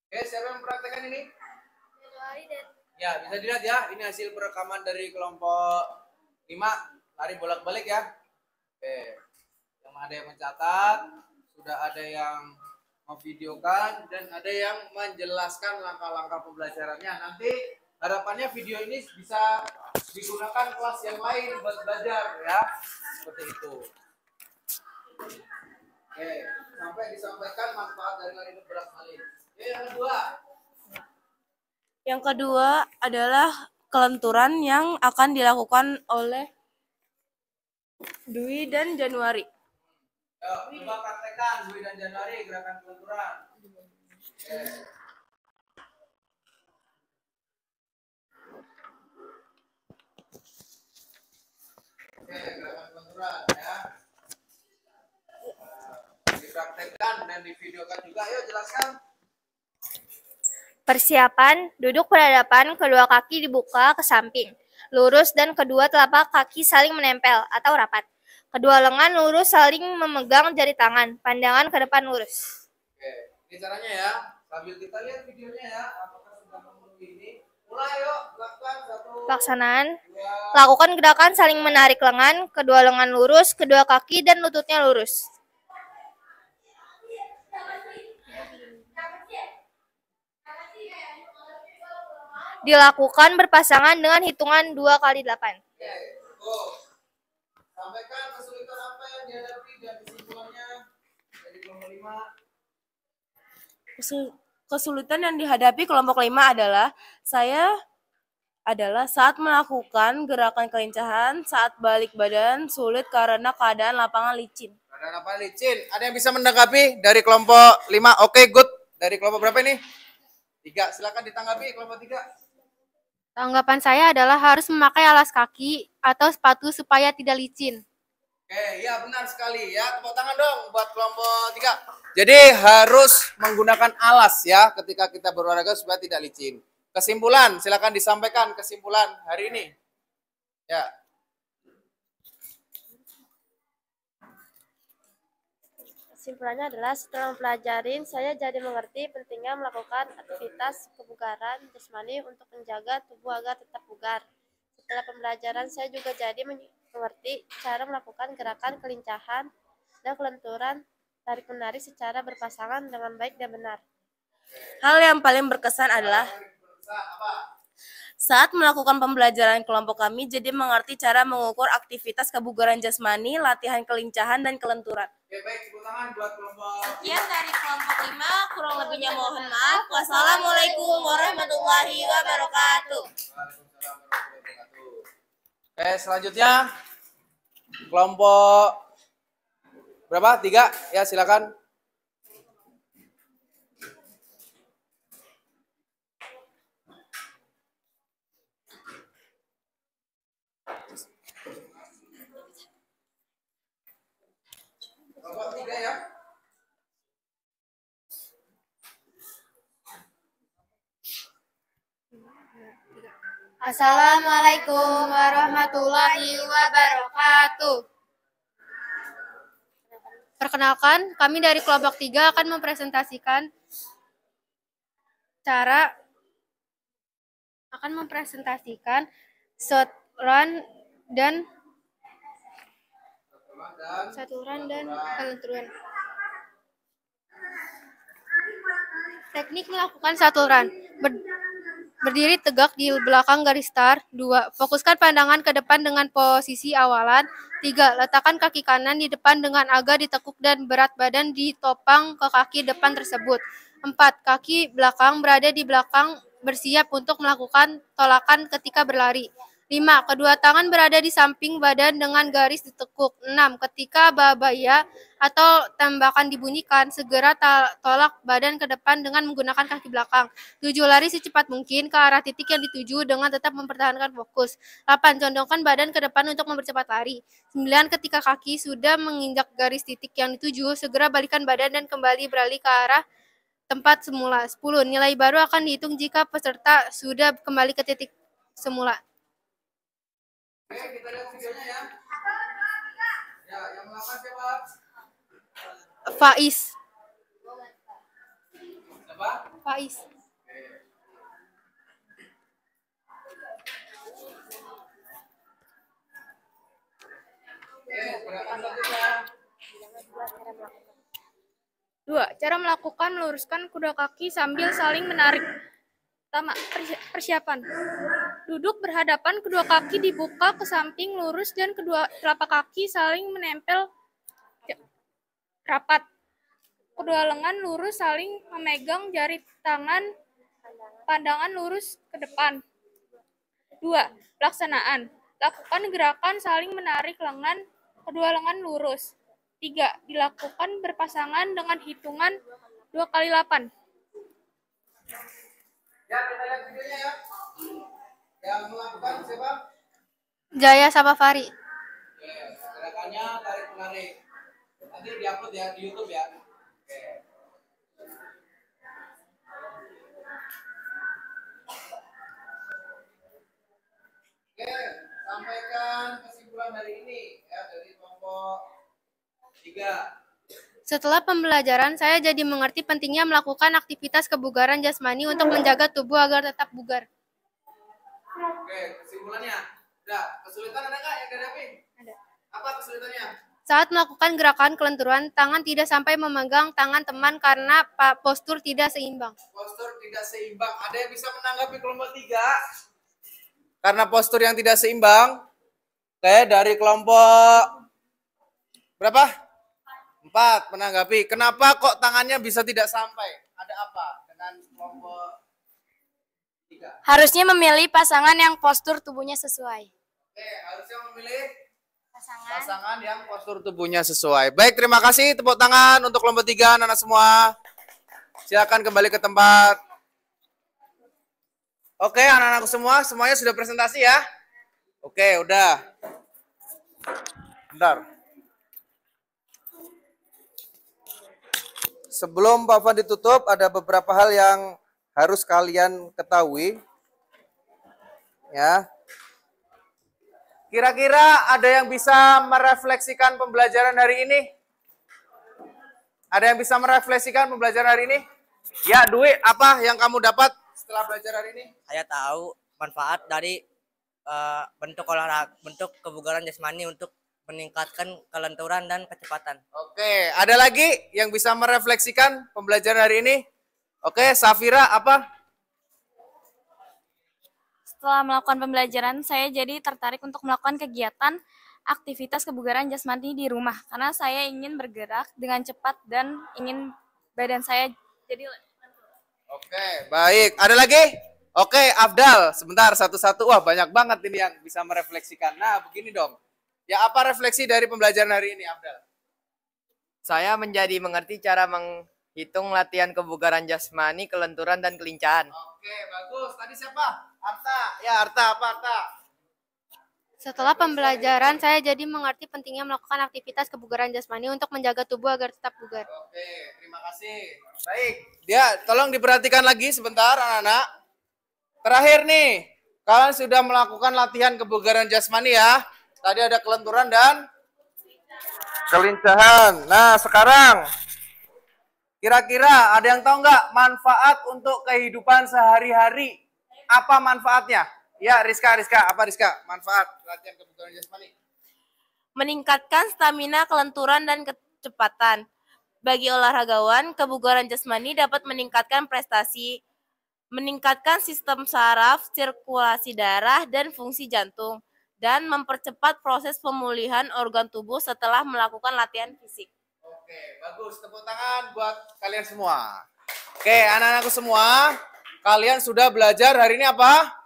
Oke, siapa yang mempraktekkan ini? Ya, bisa dilihat ya. Ini hasil perekaman dari kelompok 5. Lari bolak-balik ya. Oke. Yang ada yang mencatat, sudah ada yang memvideokan, dan ada yang menjelaskan langkah-langkah pembelajarannya. Nanti harapannya video ini bisa digunakan kelas yang lain buat belajar ya. Seperti itu. Oke, sampai disampaikan manfaat dari lari bolak-balik. Yang kedua adalah kelenturan yang akan dilakukan oleh Dwi dan Januari. Coba praktekkan Dwi dan Januari gerakan kelenturan. Oke, gerakan kelenturan ya. Dipraktekkan dan divideokan juga. Ayo jelaskan. Persiapan, duduk berhadapan, kedua kaki dibuka ke samping, lurus dan kedua telapak kaki saling menempel atau rapat. Kedua lengan lurus saling memegang jari tangan, pandangan ke depan lurus. Oke, ini caranya ya. Sambil kita lihat videonya ya, apakah sudah memenuhi ini. Mulai yuk, lakukan 1. Pelaksanaan, lakukan gerakan saling menarik lengan, kedua lengan lurus, kedua kaki dan lututnya lurus. Dilakukan berpasangan dengan hitungan 2 kali 8. Oke, sampaikan kesulitan apa yang dihadapi dan kesimpulannya dari kelompok 5. Kesulitan yang dihadapi kelompok 5 adalah saat melakukan gerakan kelincahan, saat balik badan sulit karena keadaan lapangan licin. Keadaan lapangan licin. Ada yang bisa menanggapi dari kelompok 5? Oke, good. Dari kelompok berapa ini? 3. Silakan ditanggapi kelompok 3. Tanggapan saya adalah harus memakai alas kaki atau sepatu supaya tidak licin. Oke, ya benar sekali ya. Tepuk tangan dong buat kelompok 3. Jadi harus menggunakan alas ya ketika kita berolahraga supaya tidak licin. Kesimpulan, silakan disampaikan kesimpulan hari ini. Ya. Kesimpulannya adalah setelah mempelajarin, saya jadi mengerti pentingnya melakukan aktivitas kebugaran jasmani untuk menjaga tubuh agar tetap bugar. Setelah pembelajaran, saya juga jadi mengerti cara melakukan gerakan kelincahan dan kelenturan tarik-menarik secara berpasangan dengan baik dan benar. Hal yang paling berkesan adalah saat melakukan pembelajaran kelompok kami jadi mengerti cara mengukur aktivitas kebugaran jasmani, latihan kelincahan, dan kelenturan. Oke, baik, tepuk tangan buat kelompok. Sekian dari kelompok 5, kurang lebihnya mohon maaf. Wassalamualaikum warahmatullahi wabarakatuh. Waalaikumsalam warahmatullahi wabarakatuh. Oke, selanjutnya kelompok berapa? 3? Ya, silakan. Kelompok 3 ya. Assalamualaikum warahmatullahi wabarakatuh. Perkenalkan, kami dari kelompok 3 akan mempresentasikan short run dan kelenturan. Teknik melakukan shuttle run. Berdiri tegak di belakang garis start. 2. Fokuskan pandangan ke depan dengan posisi awalan. 3. Letakkan kaki kanan di depan dengan agak ditekuk dan berat badan ditopang ke kaki depan tersebut. 4. Kaki belakang berada di belakang bersiap untuk melakukan tolakan ketika berlari. 5. Kedua tangan berada di samping badan dengan garis ditekuk. 6. Ketika babaya atau tembakan dibunyikan, segera tolak badan ke depan dengan menggunakan kaki belakang. 7. Lari secepat mungkin ke arah titik yang dituju dengan tetap mempertahankan fokus. 8. Condongkan badan ke depan untuk mempercepat lari. 9. Ketika kaki sudah menginjak garis titik yang dituju, segera balikan badan dan kembali beralih ke arah tempat semula. 10. Nilai baru akan dihitung jika peserta sudah kembali ke titik semula. Oke, kita lihat videonya ya. Ya, yang melakukan siapa? Faiz. Siapa? Faiz. Oke, gerakan selanjutnya. 2. Cara melakukan meluruskan kedua kaki sambil saling menarik. Pertama, persiapan. Duduk berhadapan, kedua kaki dibuka ke samping lurus dan kedua telapak kaki saling menempel rapat. Kedua lengan lurus saling memegang jari tangan, pandangan lurus ke depan. 2. Pelaksanaan. Lakukan gerakan saling menarik lengan, kedua lengan lurus. 3. Dilakukan berpasangan dengan hitungan 2 kali 8. Ya, kita lihat videonya ya. Yang melakukan siapa? Jaya Sabafari. Oke, gerakannya tarik-menarik. Nanti diupload ya di YouTube ya. Oke. Oke, sampaikan kesimpulan hari ini ya dari kelompok 3. Setelah pembelajaran, saya jadi mengerti pentingnya melakukan aktivitas kebugaran jasmani untuk menjaga tubuh agar tetap bugar. Oke, kesimpulannya. Udah, kesulitan ada nggak yang dihadapi? Ada. Apa kesulitannya? Saat melakukan gerakan kelenturan, tangan tidak sampai memegang tangan teman karena postur tidak seimbang. Postur tidak seimbang. Ada yang bisa menanggapi kelompok 3? Karena postur yang tidak seimbang. Kayak dari kelompok berapa? 4 menanggapi. Kenapa kok tangannya bisa tidak sampai? Ada apa dengan kelompok 3? Harusnya memilih pasangan yang postur tubuhnya sesuai. Oke, harusnya memilih pasangan yang postur tubuhnya sesuai. Baik, terima kasih. Tepuk tangan untuk kelompok 3, anak semua. Silakan kembali ke tempat. Oke, anak-anakku semua, semuanya sudah presentasi ya? Oke, udah. Bentar. Sebelum Pak Van ditutup, ada beberapa hal yang harus kalian ketahui. Ya. Kira-kira ada yang bisa merefleksikan pembelajaran hari ini? Ada yang bisa merefleksikan pembelajaran hari ini? Ya, Dwi, apa yang kamu dapat setelah belajar hari ini? Saya tahu manfaat dari bentuk olahraga, bentuk kebugaran jasmani untuk meningkatkan kelenturan dan kecepatan. Oke, ada lagi yang bisa merefleksikan pembelajaran hari ini? Oke, Safira, apa? Setelah melakukan pembelajaran, saya jadi tertarik untuk melakukan kegiatan aktivitas kebugaran jasmani di rumah. Karena saya ingin bergerak dengan cepat dan ingin badan saya jadi... Oke, baik. Ada lagi? Oke, Afdal. Sebentar, satu-satu. Wah, banyak banget ini yang bisa merefleksikan. Nah, begini dong. Ya, apa refleksi dari pembelajaran hari ini, Afdal? Saya menjadi mengerti cara menghitung latihan kebugaran jasmani, kelenturan, dan kelincahan. Oke, bagus. Tadi siapa? Arta. Ya, Arta. Apa, Arta? Setelah pembelajaran, saya jadi mengerti pentingnya melakukan aktivitas kebugaran jasmani untuk menjaga tubuh agar tetap bugar. Oke, terima kasih. Baik, dia tolong diperhatikan lagi sebentar anak-anak. Terakhir nih, kalian sudah melakukan latihan kebugaran jasmani ya. Tadi ada kelenturan dan kelincahan. Nah, sekarang kira-kira ada yang tahu nggak manfaat untuk kehidupan sehari-hari? Apa manfaatnya? Ya, Rizka, apa Rizka? Manfaat latihan kebugaran jasmani. Meningkatkan stamina, kelenturan, dan kecepatan. Bagi olahragawan, kebugaran jasmani dapat meningkatkan prestasi, meningkatkan sistem saraf, sirkulasi darah, dan fungsi jantung, dan mempercepat proses pemulihan organ tubuh setelah melakukan latihan fisik. Oke, bagus. Tepuk tangan buat kalian semua. Oke, anak-anakku semua, kalian sudah belajar hari ini apa?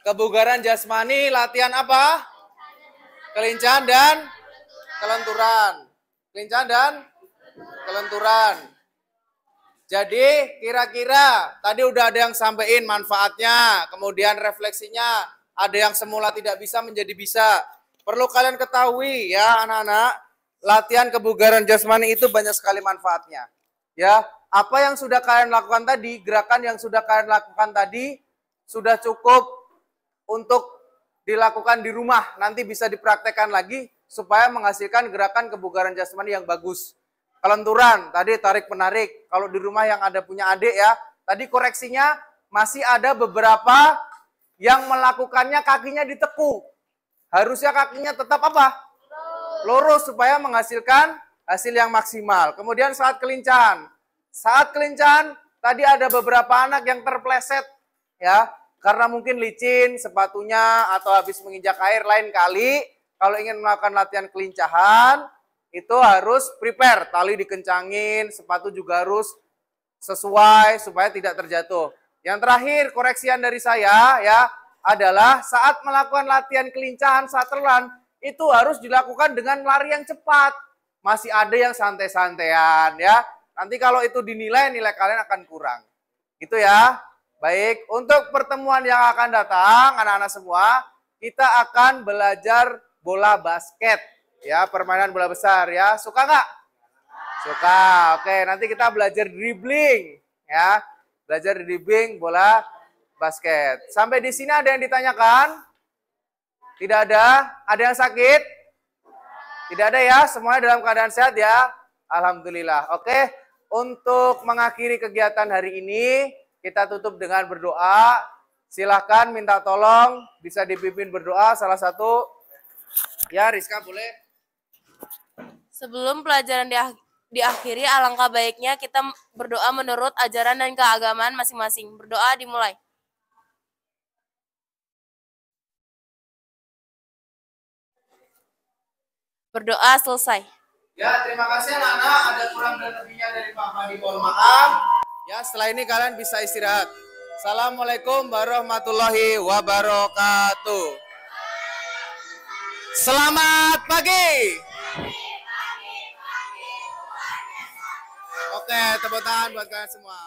Kebugaran jasmani, latihan apa? Kelincahan dan kelenturan. Kelincahan dan kelenturan. Jadi kira-kira tadi udah ada yang sampein manfaatnya, kemudian refleksinya, ada yang semula tidak bisa menjadi bisa. Perlu kalian ketahui ya anak-anak, latihan kebugaran jasmani itu banyak sekali manfaatnya. Ya, apa yang sudah kalian lakukan tadi, gerakan yang sudah kalian lakukan tadi sudah cukup untuk dilakukan di rumah, nanti bisa dipraktekkan lagi supaya menghasilkan gerakan kebugaran jasmani yang bagus. Kelenturan, tadi tarik-menarik. Kalau di rumah yang ada punya adik ya, tadi koreksinya masih ada beberapa yang melakukannya kakinya ditekuk. Harusnya kakinya tetap apa? Lurus supaya menghasilkan hasil yang maksimal. Kemudian saat kelincahan. Saat kelincahan, tadi ada beberapa anak yang terpleset ya. Karena mungkin licin sepatunya atau habis menginjak air, lain kali kalau ingin melakukan latihan kelincahan itu harus prepare, tali dikencangin, sepatu juga harus sesuai supaya tidak terjatuh. Yang terakhir koreksian dari saya ya adalah saat melakukan latihan kelincahan saat run itu harus dilakukan dengan lari yang cepat. Masih ada yang santai-santaian ya. Nanti kalau itu dinilai, nilai kalian akan kurang. Gitu ya. Baik, untuk pertemuan yang akan datang, anak-anak semua, kita akan belajar bola basket. Ya, permainan bola besar ya. Suka nggak? Suka. Oke, nanti kita belajar dribbling. Ya, belajar dribbling bola basket. Sampai di sini ada yang ditanyakan? Tidak ada? Ada yang sakit? Tidak ada ya? Semuanya dalam keadaan sehat ya? Alhamdulillah. Oke, untuk mengakhiri kegiatan hari ini, kita tutup dengan berdoa. Silahkan minta tolong, bisa dipimpin berdoa salah satu. Ya, Rizka boleh. Sebelum pelajaran diakhiri, alangkah baiknya kita berdoa menurut ajaran dan keagamaan masing-masing. Berdoa dimulai. Berdoa selesai. Ya, terima kasih anak-anak. Ada kurang dan lebihnya dari Pak Fadi, mohon maaf. Ya, setelah ini kalian bisa istirahat. Assalamualaikum warahmatullahi wabarakatuh. Selamat pagi. Oke, tepuk tangan buat kalian semua.